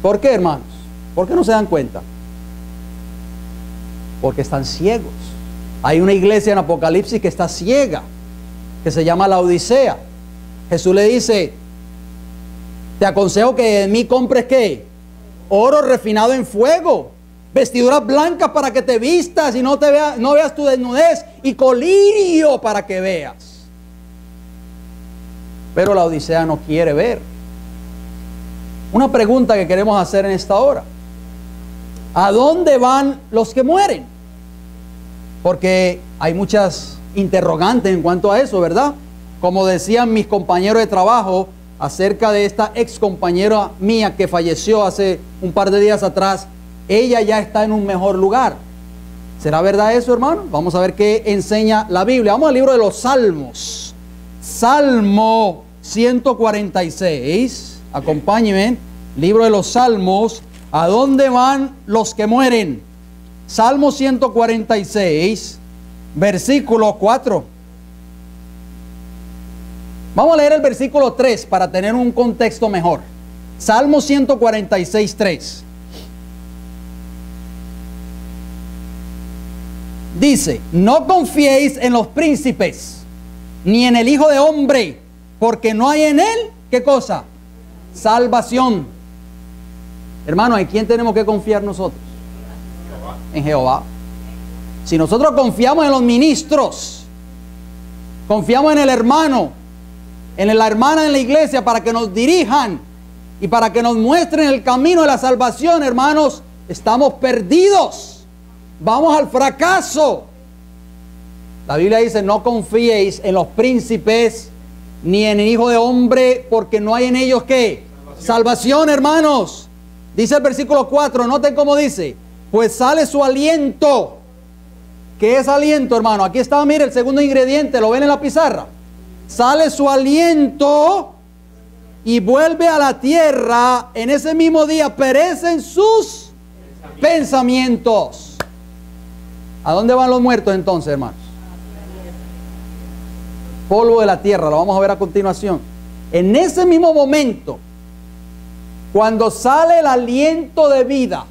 ¿Por qué, hermanos? ¿Por qué no se dan cuenta? Porque están ciegos. Hay una iglesia en Apocalipsis que está ciega, que se llama la Odisea. Jesús le dice, te aconsejo que de mí compres ¿qué? Oro refinado en fuego, vestiduras blancas para que te vistas y no veas tu desnudez, y colirio para que veas. Pero la Odisea no quiere ver. Una pregunta que queremos hacer en esta hora: ¿a dónde van los que mueren? Porque hay muchas interrogantes en cuanto a eso, ¿verdad? Como decían mis compañeros de trabajo acerca de esta ex compañera mía que falleció hace un par de días atrás, ella ya está en un mejor lugar. ¿Será verdad eso, hermano? Vamos a ver qué enseña la Biblia. Vamos al libro de los Salmos. Salmo 146. Acompáñenme. Libro de los Salmos. ¿A dónde van los que mueren? Salmo 146, versículo 4. Vamos a leer el versículo 3 para tener un contexto mejor. Salmo 146, 3. Dice, no confiéis en los príncipes, ni en el Hijo de Hombre, porque no hay en él, ¿qué cosa? Salvación. Hermano, ¿en quién tenemos que confiar nosotros? En Jehová. Si nosotros confiamos en los ministros, confiamos en el hermano, en la hermana en la iglesia para que nos dirijan y para que nos muestren el camino de la salvación, hermanos, estamos perdidos. Vamos al fracaso. La Biblia dice, no confiéis en los príncipes ni en el Hijo de Hombre, porque no hay en ellos ¿qué? Salvación, hermanos. Dice el versículo 4, noten cómo dice, pues sale su aliento. ¿Qué es aliento, hermano? Aquí está, mire, el segundo ingrediente, lo ven en la pizarra. Sale su aliento y vuelve a la tierra. En ese mismo día perecen sus pensamientos. ¿A dónde van los muertos entonces, hermanos? Polvo de la tierra, lo vamos a ver a continuación. En ese mismo momento, cuando sale el aliento de vida,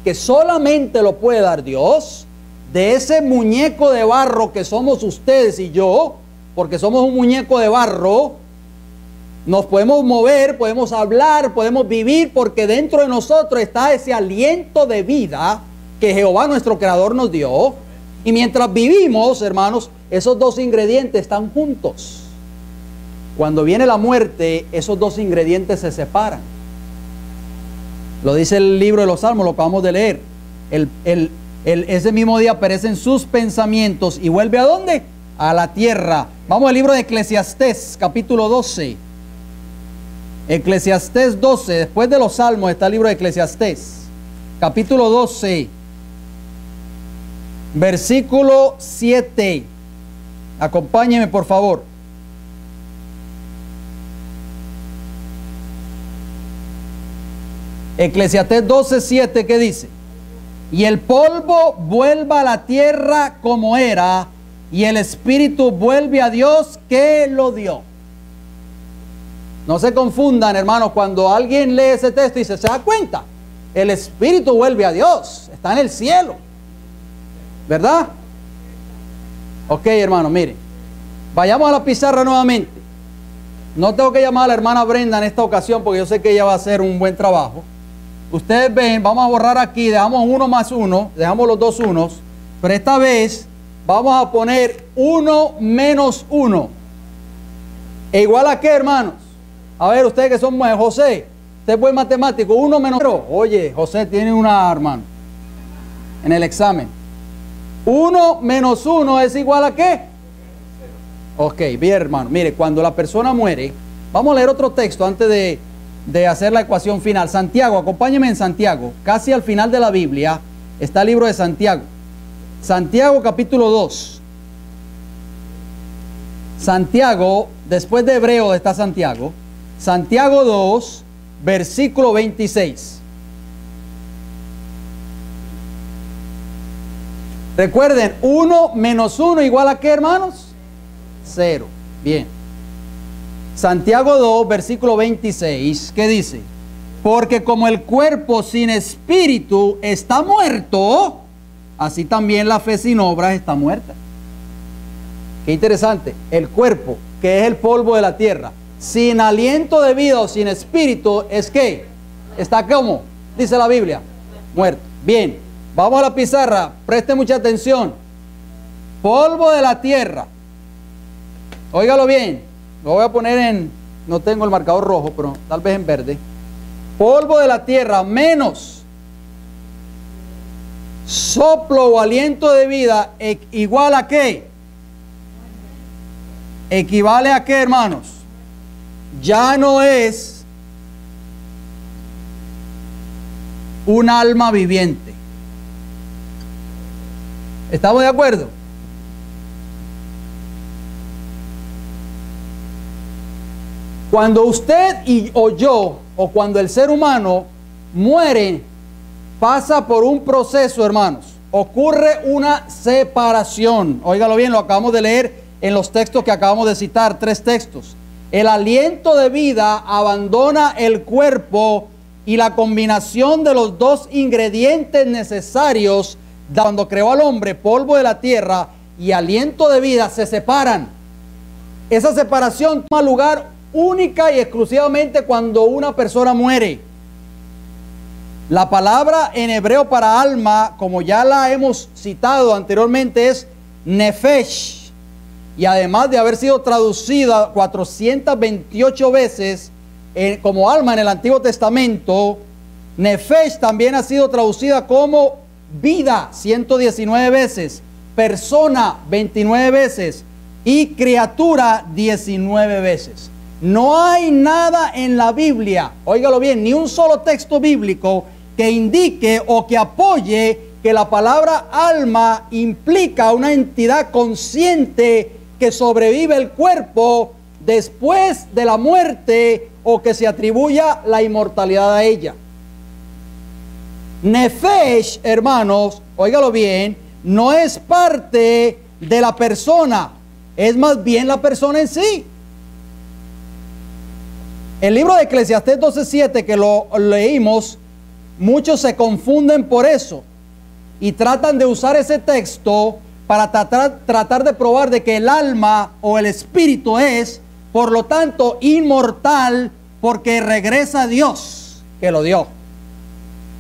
que solamente lo puede dar Dios, de ese muñeco de barro que somos ustedes y yo, porque somos un muñeco de barro, nos podemos mover, podemos hablar, podemos vivir, porque dentro de nosotros está ese aliento de vida que Jehová nuestro Creador nos dio. Y mientras vivimos, hermanos, esos dos ingredientes están juntos. Cuando viene la muerte, esos dos ingredientes se separan. Lo dice el libro de los Salmos, lo acabamos de leer. Ese mismo día perecen sus pensamientos y vuelve ¿a dónde? A la tierra. Vamos al libro de Eclesiastés, capítulo 12. Eclesiastés 12, después de los Salmos está el libro de Eclesiastés, capítulo 12, versículo 7. Acompáñeme, por favor. Eclesiastés 12, 7, ¿qué dice? Y el polvo vuelva a la tierra como era, y el espíritu vuelve a Dios que lo dio. No se confundan, hermanos, cuando alguien lee ese texto y se da cuenta, el espíritu vuelve a Dios, está en el cielo, ¿verdad? Ok, hermanos, miren, vayamos a la pizarra nuevamente. No tengo que llamar a la hermana Brenda en esta ocasión porque yo sé que ella va a hacer un buen trabajo. Ustedes ven, vamos a borrar aquí, dejamos 1 más 1, dejamos los dos unos, pero esta vez vamos a poner 1 menos 1. ¿E igual a qué, hermanos? A ver, ustedes que son José, usted es buen matemático, 1 menos 0. Oye, José tiene una, hermano, en el examen. 1 menos 1 es igual a qué? Ok, bien, hermano. Mire, cuando la persona muere, vamos a leer otro texto antes de hacer la ecuación final. Santiago, acompáñeme en Santiago. Casi al final de la Biblia está el libro de Santiago. Santiago capítulo 2. Santiago, después de Hebreo está Santiago. Santiago 2, versículo 26. Recuerden, 1 menos 1 igual a ¿qué, hermanos? 0. Bien. Santiago 2, versículo 26, ¿qué dice? Porque como el cuerpo sin espíritu está muerto, así también la fe sin obras está muerta. Qué interesante. El cuerpo, que es el polvo de la tierra, sin aliento de vida o sin espíritu, ¿es qué? ¿Está cómo? Dice la Biblia. Muerto. Bien, vamos a la pizarra. Preste mucha atención. Polvo de la tierra. Óigalo bien. Lo voy a poner en, no tengo el marcador rojo, pero tal vez en verde. Polvo de la tierra menos soplo o aliento de vida, igual a qué? Equivale a qué, hermanos? Ya no es un alma viviente. ¿Estamos de acuerdo? Cuando usted o yo, o cuando el ser humano muere, pasa por un proceso, hermanos. Ocurre una separación. Óigalo bien, lo acabamos de leer en los textos que acabamos de citar, 3 textos. El aliento de vida abandona el cuerpo y la combinación de los dos ingredientes necesarios cuando creó al hombre, polvo de la tierra y aliento de vida, se separan. Esa separación toma lugar única y exclusivamente cuando una persona muere. La palabra en hebreo para alma, como ya la hemos citado anteriormente, es nefesh, y además de haber sido traducida 428 veces como alma en el Antiguo Testamento, nefesh también ha sido traducida como vida 119 veces, persona 29 veces y criatura 19 veces. No hay nada en la Biblia, óigalo bien, ni un solo texto bíblico que indique o que apoye que la palabra alma implica una entidad consciente que sobrevive el cuerpo después de la muerte o que se atribuya la inmortalidad a ella. Nefesh, hermanos, óigalo bien, no es parte de la persona, es más bien la persona en sí. El libro de Eclesiastés 12:7 que lo leímos, muchos se confunden por eso y tratan de usar ese texto para tratar de probar de que el alma o el espíritu es, por lo tanto, inmortal porque regresa a Dios que lo dio.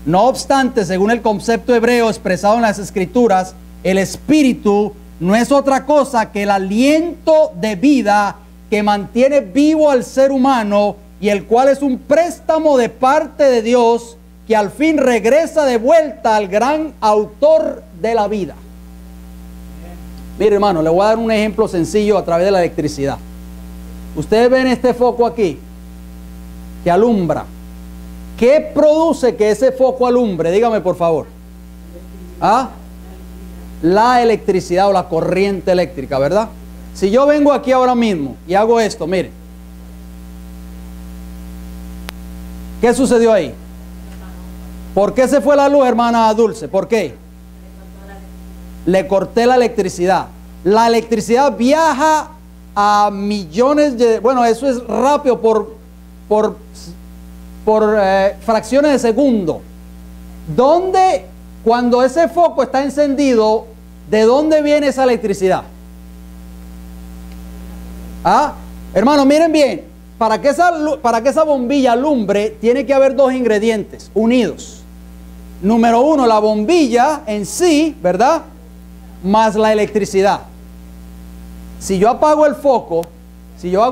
No obstante, según el concepto hebreo expresado en las Escrituras, El espíritu no es otra cosa que el aliento de vida que mantiene vivo al ser humano y el cual es un préstamo de parte de Dios que al fin regresa de vuelta al gran autor de la vida. Mire, hermano, le voy a dar un ejemplo sencillo a través de la electricidad. Ustedes ven este foco aquí que alumbra. ¿Qué produce que ese foco alumbre? Dígame, por favor. ¿Ah? La electricidad o la corriente eléctrica, ¿verdad? Si yo vengo aquí ahora mismo y hago esto, mire. ¿Qué sucedió ahí? ¿Por qué se fue la luz, hermana Dulce? ¿Por qué? Le corté la electricidad. La electricidad viaja a millones de... Bueno, eso es rápido por fracciones de segundo. ¿Dónde, cuando ese foco está encendido, de dónde viene esa electricidad? ¿Ah? Hermano, miren bien. Para que esa bombilla alumbre, tiene que haber dos ingredientes unidos. Número uno, la bombilla en sí, ¿verdad? Más la electricidad. Si yo apago el foco, si yo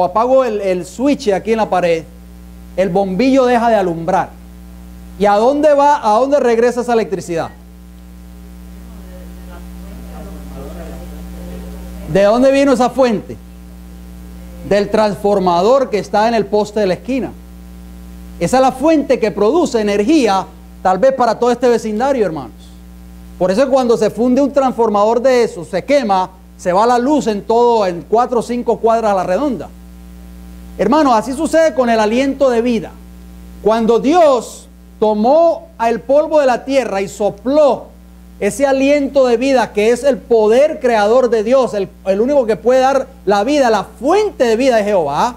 apago el switch aquí en la pared, el bombillo deja de alumbrar. ¿Y a dónde va? ¿A dónde regresa esa electricidad? ¿De dónde vino esa fuente? Del transformador que está en el poste de la esquina. Esa es la fuente que produce energía, tal vez para todo este vecindario, hermanos. Por eso cuando se funde un transformador de eso, se quema, se va la luz en todo, en 4 o 5 cuadras a la redonda. Hermano, así sucede con el aliento de vida. Cuando Dios tomó el polvo de la tierra y sopló ese aliento de vida que es el poder creador de Dios, el único que puede dar la vida, la fuente de vida de Jehová,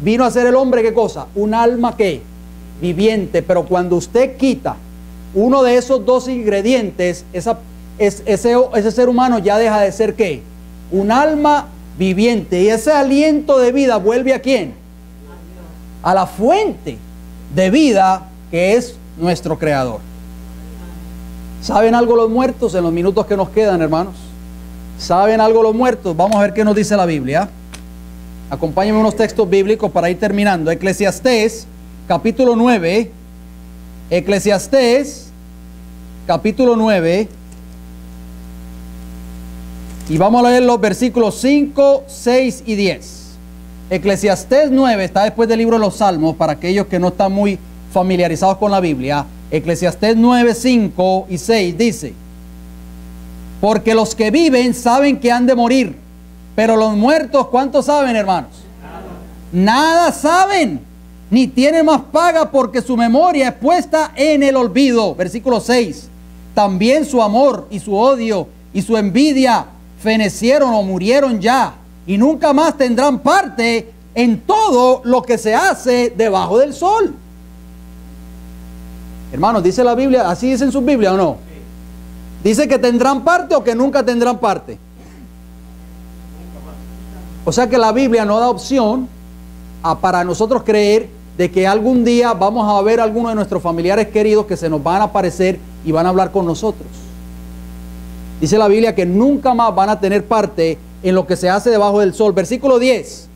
vino a ser el hombre, ¿qué cosa? Un alma que viviente. Pero cuando usted quita uno de esos dos ingredientes, ese ser humano ya deja de ser ¿qué? Un alma viviente. Y ese aliento de vida vuelve ¿a quién? A la fuente de vida que es nuestro creador. ¿Saben algo los muertos en los minutos que nos quedan, hermanos? ¿Saben algo los muertos? Vamos a ver qué nos dice la Biblia. Acompáñenme unos textos bíblicos para ir terminando. Eclesiastés, capítulo 9. Eclesiastés, capítulo 9. Y vamos a leer los versículos 5, 6 y 10. Eclesiastés 9 está después del libro de los Salmos, para aquellos que no están muy familiarizados con la Biblia. Eclesiastés 9, 5 y 6 dice: porque los que viven saben que han de morir, pero los muertos, ¿cuántos saben, hermanos? Nada saben, ni tienen más paga, porque su memoria es puesta en el olvido. Versículo 6: también su amor y su odio y su envidia fenecieron o murieron ya, y nunca más tendrán parte en todo lo que se hace debajo del sol. Hermanos, dice la Biblia, ¿así dice en su Biblia o no? ¿Dice que tendrán parte o que nunca tendrán parte? O sea que la Biblia no da opción para nosotros creer de que algún día vamos a ver a algunos de nuestros familiares queridos que se nos van a aparecer y van a hablar con nosotros. Dice la Biblia que nunca más van a tener parte en lo que se hace debajo del sol. Versículo 10.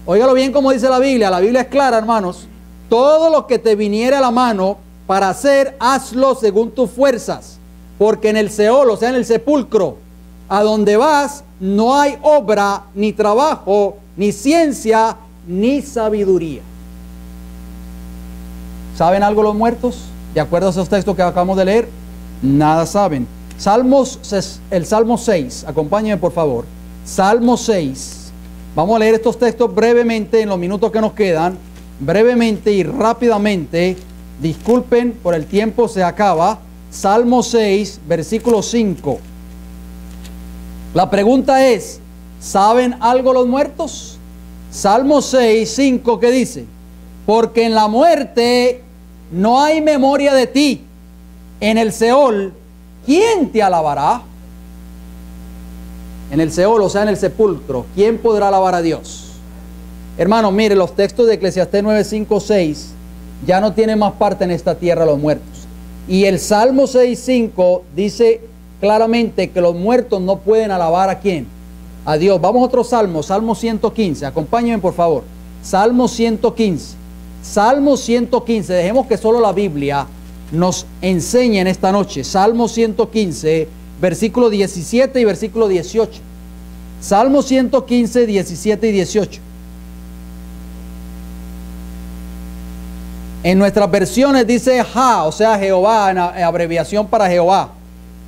Óigalo bien como dice la Biblia. La Biblia es clara, hermanos. Todo lo que te viniere a la mano para hacer, hazlo según tus fuerzas. Porque en el Seol, o sea, en el sepulcro, a donde vas, no hay obra, ni trabajo, ni ciencia, ni sabiduría. ¿Saben algo los muertos? De acuerdo a esos textos que acabamos de leer, nada saben. El Salmo 6, acompáñenme por favor. Salmo 6. Vamos a leer estos textos brevemente en los minutos que nos quedan. Brevemente y rápidamente. Disculpen, por el tiempo se acaba. Salmo 6, versículo 5. La pregunta es, ¿saben algo los muertos? Salmo 6, 5, ¿qué dice? Porque en la muerte no hay memoria de ti. En el Seol, ¿quién te alabará? En el Seol, o sea, en el sepulcro, ¿quién podrá alabar a Dios? Hermanos, mire, los textos de Eclesiastés 9, 5, 6 ya no tienen más parte en esta tierra los muertos. Y el Salmo 6, 5 dice claramente que los muertos no pueden alabar ¿a quién? A Dios. Vamos a otro salmo, Salmo 115. Acompáñenme por favor. Salmo 115. Salmo 115. Dejemos que solo la Biblia nos enseñe en esta noche. Salmo 115, versículo 17 y versículo 18. Salmo 115, 17 y 18. En nuestras versiones dice Ja, o sea Jehová, en abreviación para Jehová.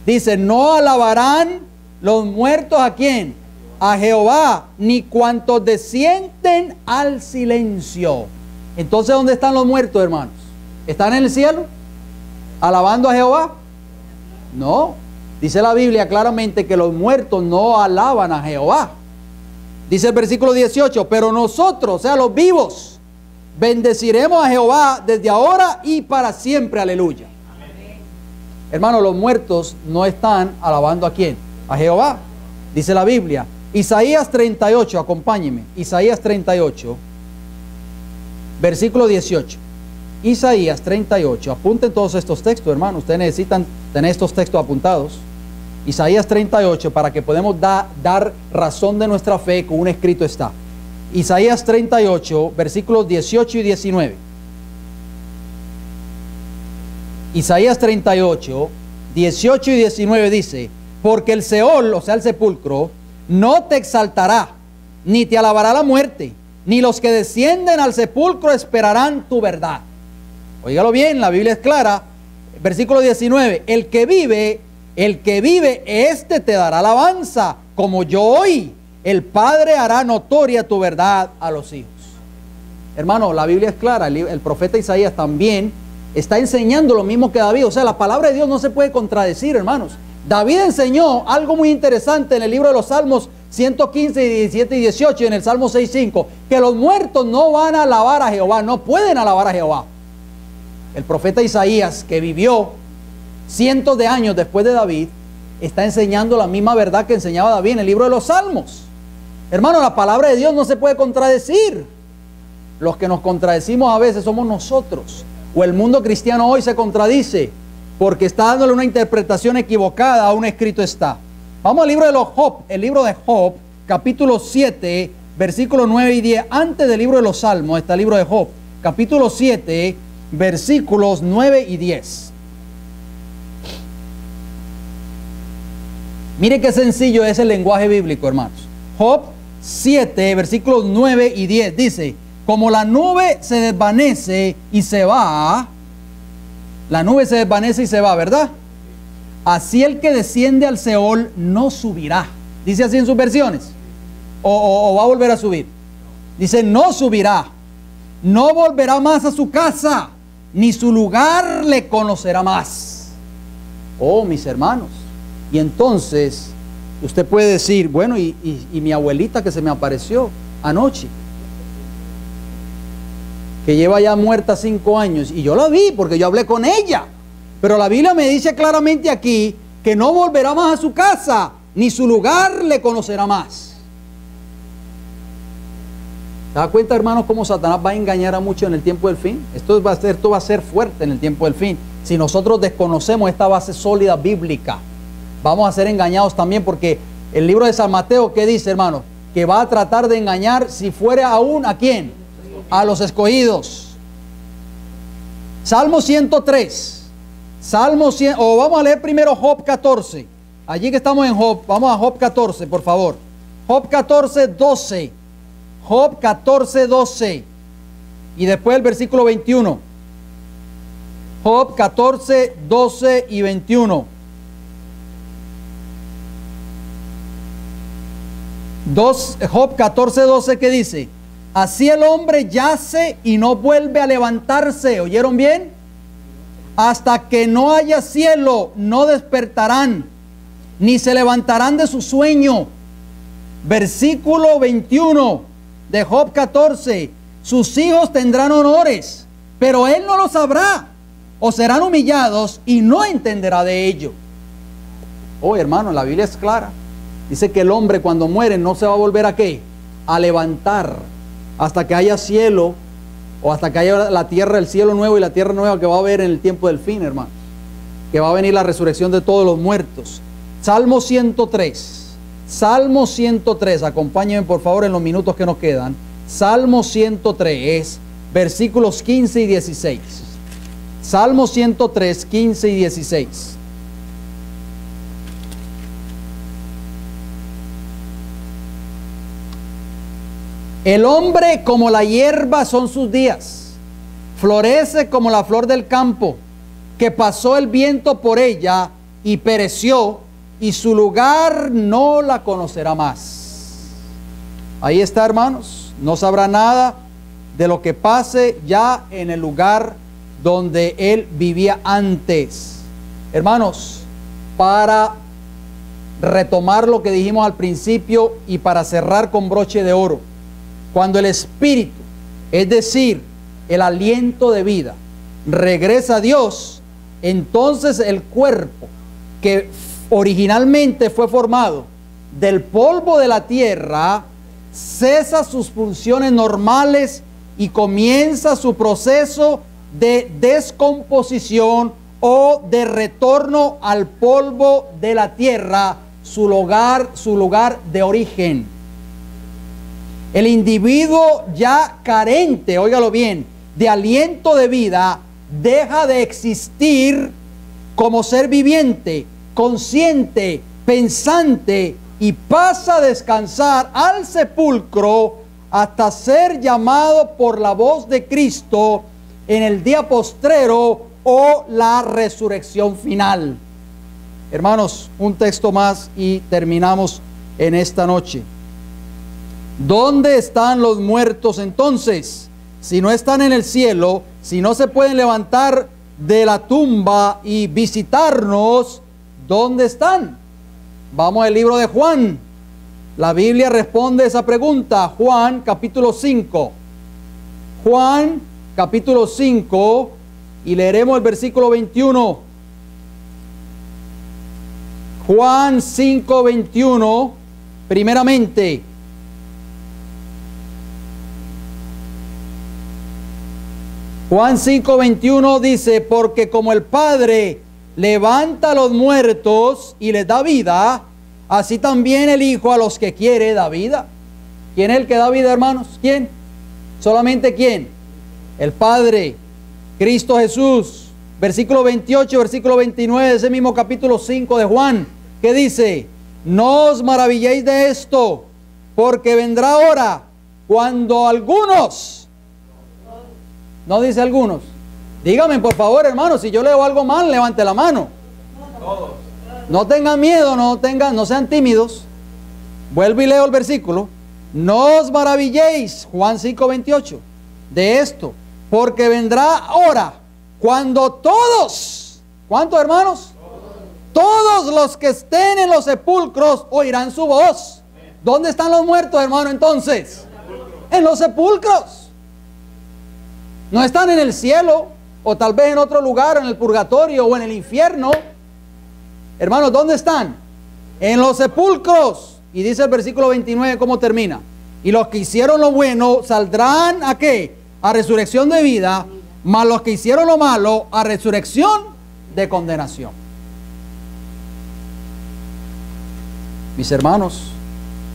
Dice, no alabarán los muertos ¿a quién? A Jehová, ni cuantos descienden al silencio. Entonces, ¿dónde están los muertos, hermanos? ¿Están en el cielo? ¿Alabando a Jehová? No. Dice la Biblia claramente que los muertos no alaban a Jehová. Dice el versículo 18, pero nosotros, o sea, los vivos, bendeciremos a Jehová desde ahora y para siempre. Aleluya. Amén. Hermanos, los muertos no están alabando ¿a quién? A Jehová. Dice la Biblia. Isaías 38, acompáñenme. Isaías 38, versículo 18. Isaías 38. Apunten todos estos textos, hermanos. Ustedes necesitan tener estos textos apuntados. Isaías 38, para que podamos dar razón de nuestra fe con un escrito está. Isaías 38, versículos 18 y 19. Isaías 38, 18 y 19 dice, porque el Seol, o sea el sepulcro, no te exaltará, ni te alabará la muerte, ni los que descienden al sepulcro esperarán tu verdad. Óigalo bien, la Biblia es clara. Versículo 19, el que vive, este te dará alabanza, como yo hoy. El Padre hará notoria tu verdad a los hijos. Hermano, la Biblia es clara. El profeta Isaías también está enseñando lo mismo que David. O sea, la palabra de Dios no se puede contradecir, hermanos. David enseñó algo muy interesante en el libro de los Salmos 115, 17 y 18 y en el Salmo 6:5, que los muertos no van a alabar a Jehová, no pueden alabar a Jehová. El profeta Isaías, que vivió cientos de años después de David, está enseñando la misma verdad que enseñaba David en el libro de los Salmos. Hermano, la palabra de Dios no se puede contradecir. Los que nos contradecimos a veces somos nosotros. O el mundo cristiano hoy se contradice porque está dándole una interpretación equivocada a un escrito está. Vamos al libro de los Job, el libro de Job, capítulo 7, versículos 9 y 10. Antes del libro de los Salmos está el libro de Job, capítulo 7, versículos 9 y 10. Mire qué sencillo es el lenguaje bíblico, hermanos. Job 7, versículos 9 y 10 dice, como la nube se desvanece y se va, la nube se desvanece y se va, ¿verdad? Así el que desciende al Seol no subirá. Dice así en sus versiones. O va a volver a subir. Dice, no subirá. No volverá más a su casa, ni su lugar le conocerá más. Oh, mis hermanos. Y entonces, usted puede decir, bueno, y mi abuelita que se me apareció anoche, que lleva ya muerta 5 años, y yo la vi porque yo hablé con ella, pero la Biblia me dice claramente aquí que no volverá más a su casa, ni su lugar le conocerá más. ¿Se da cuenta, hermanos, cómo Satanás va a engañar a muchos en el tiempo del fin? Esto va a ser fuerte en el tiempo del fin. Si nosotros desconocemos esta base sólida bíblica, vamos a ser engañados también, porque el libro de San Mateo, ¿qué dice, hermano? Que va a tratar de engañar, si fuera aún, ¿a quién? A los escogidos. Salmo 103. Salmo 100, o vamos a leer primero Job 14. Allí que estamos en Job, vamos a Job 14, por favor. Job 14, 12. Job 14, 12. Y después el versículo 21. Job 14, 12 y 21. Job 14, 12, ¿qué dice? Así el hombre yace y no vuelve a levantarse. ¿Oyeron bien? Hasta que no haya cielo, no despertarán, ni se levantarán de su sueño. Versículo 21 de Job 14. Sus hijos tendrán honores, pero él no lo sabrá, o serán humillados y no entenderá de ello. Oh, hermano, la Biblia es clara. Dice que el hombre cuando muere no se va a volver a ¿qué? A levantar hasta que haya cielo, o hasta que haya la tierra, el cielo nuevo y la tierra nueva que va a haber en el tiempo del fin, hermano. Que va a venir la resurrección de todos los muertos. Salmo 103. Salmo 103, acompáñenme por favor en los minutos que nos quedan. Salmo 103, versículos 15 y 16. Salmo 103, 15 y 16. El hombre como la hierba son sus días, florece como la flor del campo, que pasó el viento por ella y pereció, y su lugar no la conocerá más. Ahí está, hermanos, no sabrá nada de lo que pase ya en el lugar donde él vivía antes. Hermanos, para retomar lo que dijimos al principio y para cerrar con broche de oro, cuando el espíritu, es decir, el aliento de vida, regresa a Dios, entonces el cuerpo que originalmente fue formado del polvo de la tierra cesa sus funciones normales y comienza su proceso de descomposición o de retorno al polvo de la tierra, su lugar de origen. El individuo ya carente, óigalo bien, de aliento de vida, deja de existir como ser viviente, consciente, pensante, y pasa a descansar al sepulcro hasta ser llamado por la voz de Cristo en el día postrero o la resurrección final. Hermanos, un texto más y terminamos en esta noche. ¿Dónde están los muertos entonces? Si no están en el cielo, si no se pueden levantar de la tumba y visitarnos, ¿dónde están? Vamos al libro de Juan. La Biblia responde esa pregunta. Juan capítulo 5. Juan capítulo 5 y leeremos el versículo 21. Juan 5, 21, primeramente. Juan 5, 21 dice, porque como el Padre levanta a los muertos y les da vida, así también el Hijo a los que quiere da vida. ¿Quién es el que da vida, hermanos? ¿Quién? ¿Solamente quién? El Padre, Cristo Jesús. Versículo 28, versículo 29 de ese mismo capítulo 5 de Juan, que dice, no os maravilléis de esto, porque vendrá hora cuando algunos, no dice algunos, dígame por favor, hermanos, si yo leo algo mal, levante la mano. No tengan miedo, no sean tímidos. Vuelvo y leo el versículo. No os maravilléis, Juan 5, 28, de esto, porque vendrá hora cuando todos, ¿cuántos hermanos? Todos los que estén en los sepulcros oirán su voz. ¿Dónde están los muertos, hermano, entonces? En los sepulcros. No están en el cielo, o tal vez en otro lugar, en el purgatorio o en el infierno. Hermanos, ¿dónde están? En los sepulcros. Y dice el versículo 29, ¿cómo termina? Y los que hicieron lo bueno saldrán ¿a qué? A resurrección de vida, mas los que hicieron lo malo a resurrección de condenación. Mis hermanos,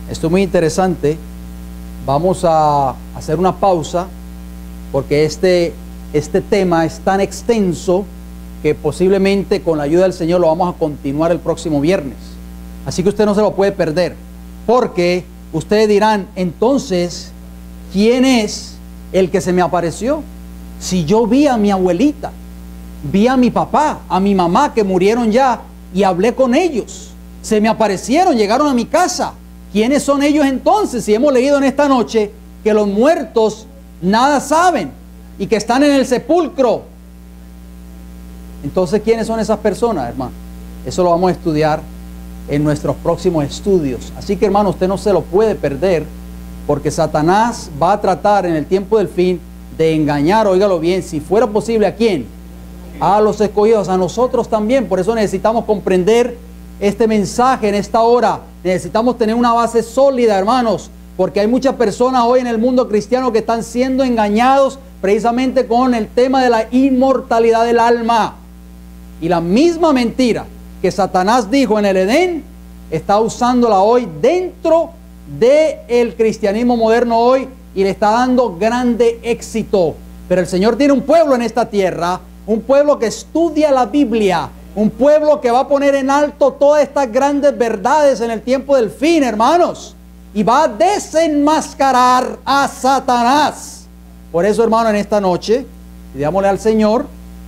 esto es muy interesante. Vamos a hacer una pausa porque este tema es tan extenso que posiblemente con la ayuda del Señor lo vamos a continuar el próximo viernes. Así que usted no se lo puede perder, porque ustedes dirán, entonces, ¿quién es el que se me apareció? Si yo vi a mi abuelita, vi a mi papá, a mi mamá que murieron ya y hablé con ellos, se me aparecieron, llegaron a mi casa. ¿Quiénes son ellos entonces? Si hemos leído en esta noche que los muertos nada saben y que están en el sepulcro. Entonces, ¿quiénes son esas personas, hermano? Eso lo vamos a estudiar en nuestros próximos estudios. Así que, hermano, usted no se lo puede perder, porque Satanás va a tratar en el tiempo del fin de engañar, óigalo bien, si fuera posible, ¿a quién? A los escogidos, a nosotros también. Por eso necesitamos comprender este mensaje en esta hora. Necesitamos tener una base sólida, hermanos, porque hay muchas personas hoy en el mundo cristiano que están siendo engañados precisamente con el tema de la inmortalidad del alma. Y la misma mentira que Satanás dijo en el Edén, está usándola hoy dentro del cristianismo moderno hoy y le está dando grande éxito. Pero el Señor tiene un pueblo en esta tierra, un pueblo que estudia la Biblia, un pueblo que va a poner en alto todas estas grandes verdades en el tiempo del fin, hermanos, y va a desenmascarar a Satanás. Por eso, hermano, en esta noche, pidámosle al Señor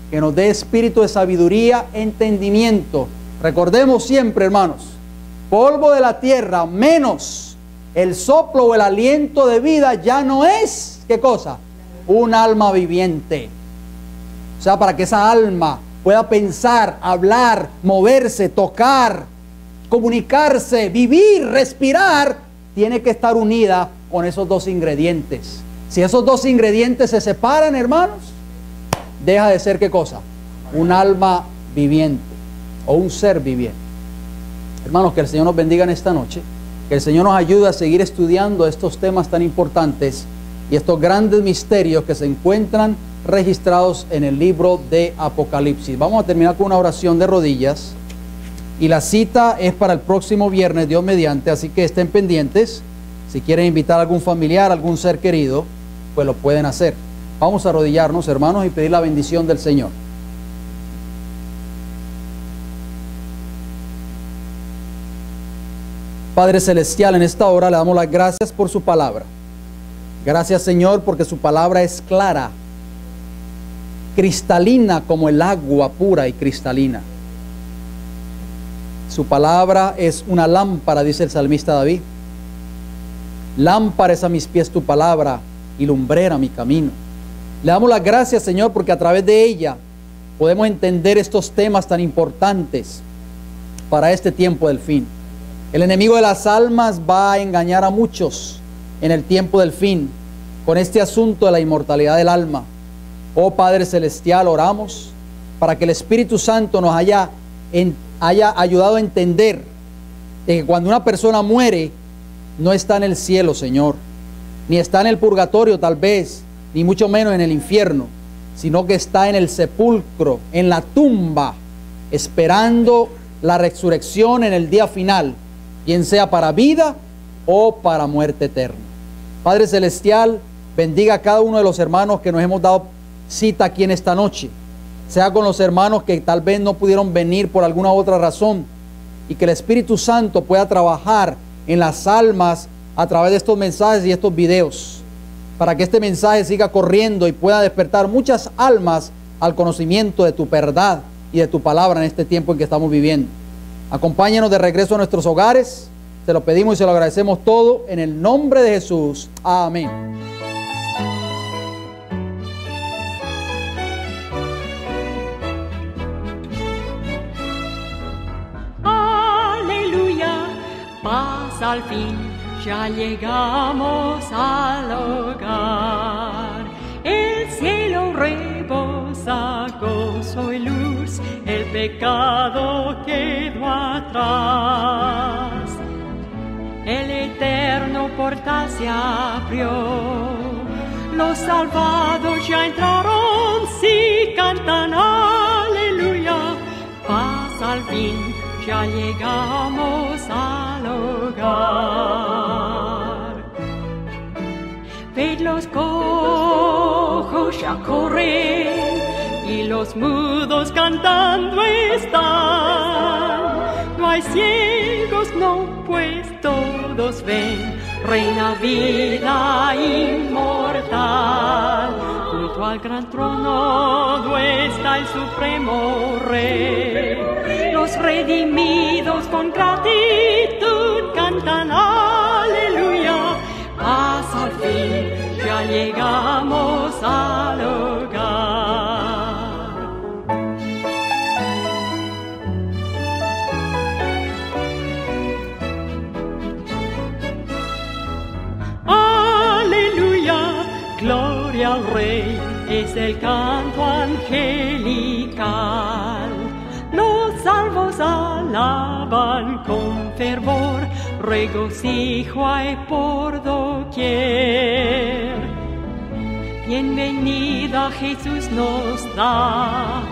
que nos dé espíritu de sabiduría, entendimiento. Recordemos siempre, hermanos, polvo de la tierra menos el soplo o el aliento de vida ya no es, ¿qué cosa? Un alma viviente. O sea, para que esa alma pueda pensar, hablar, moverse, tocar, comunicarse, vivir, respirar, tiene que estar unida con esos dos ingredientes. Si esos dos ingredientes se separan, hermanos, deja de ser, ¿qué cosa? Un alma viviente o un ser viviente. Hermanos, que el Señor nos bendiga en esta noche, que el Señor nos ayude a seguir estudiando estos temas tan importantes y estos grandes misterios que se encuentran registrados en el libro de Apocalipsis. Vamos a terminar con una oración de rodillas y la cita es para el próximo viernes, Dios mediante, así que estén pendientes. Si quieren invitar a algún familiar, algún ser querido, pues lo pueden hacer. Vamos a arrodillarnos, hermanos, y pedir la bendición del Señor. Padre Celestial, en esta hora le damos las gracias por su palabra. Gracias, Señor, porque su palabra es clara, cristalina como el agua pura y cristalina. Su palabra es una lámpara, dice el salmista David. Lámpara es a mis pies tu palabra y lumbrera mi camino. Le damos las gracias, Señor, porque a través de ella podemos entender estos temas tan importantes para este tiempo del fin. El enemigo de las almas va a engañar a muchos en el tiempo del fin con este asunto de la inmortalidad del alma. Oh Padre Celestial, oramos para que el Espíritu Santo nos haya ayudado a entender que cuando una persona muere no está en el cielo, Señor, ni está en el purgatorio tal vez, ni mucho menos en el infierno, sino que está en el sepulcro, en la tumba, esperando la resurrección en el día final, bien sea para vida o para muerte eterna. Padre Celestial, bendiga a cada uno de los hermanos que nos hemos dado cita aquí en esta noche, sea con los hermanos que tal vez no pudieron venir por alguna otra razón, y que el Espíritu Santo pueda trabajar en las almas a través de estos mensajes y estos videos, para que este mensaje siga corriendo y pueda despertar muchas almas al conocimiento de tu verdad y de tu palabra en este tiempo en que estamos viviendo. Acompáñanos de regreso a nuestros hogares. Se lo pedimos y se lo agradecemos todo en el nombre de Jesús. Amén. Aleluya, paz al fin, ya llegamos al hogar. El cielo rebosa gozo y luz, el pecado quedó atrás. El eterno portal se abrió, los salvados ya entraron, sí cantan aleluya, paz al fin, ya llegamos al hogar. Ved los cojos ya corren y los mudos cantando están. No hay ciegos, no, pues todos ven, reina vida inmortal. Junto al gran trono está el supremo Rey. Los redimidos con gratitud cantan aleluya, paz al fin, ya llegamos al hogar. Gloria al Rey, es el canto angelical. Los salvos alaban con fervor, regocijo hay por doquier. Bienvenida Jesús nos da,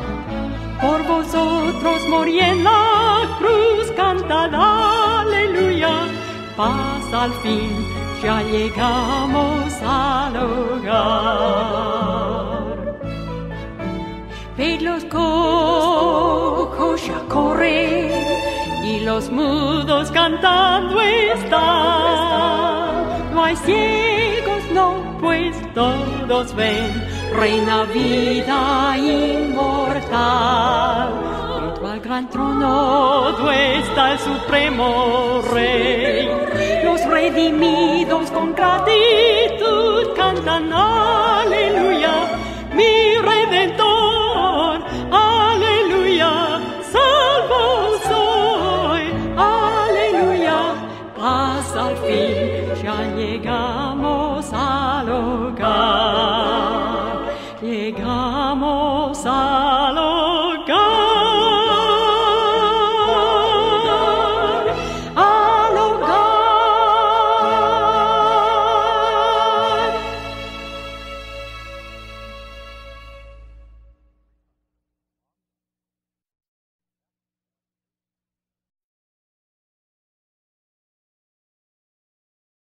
por vosotros morí en la cruz cantan aleluya, paz al fin, ya llegamos al hogar. Ved los cojos ya corren y los mudos cantando están. No hay ciegos, no, pues todos ven, reina vida inmortal. Junto al gran trono está el supremo rey. Los redimidos con gratitud cantan aleluya.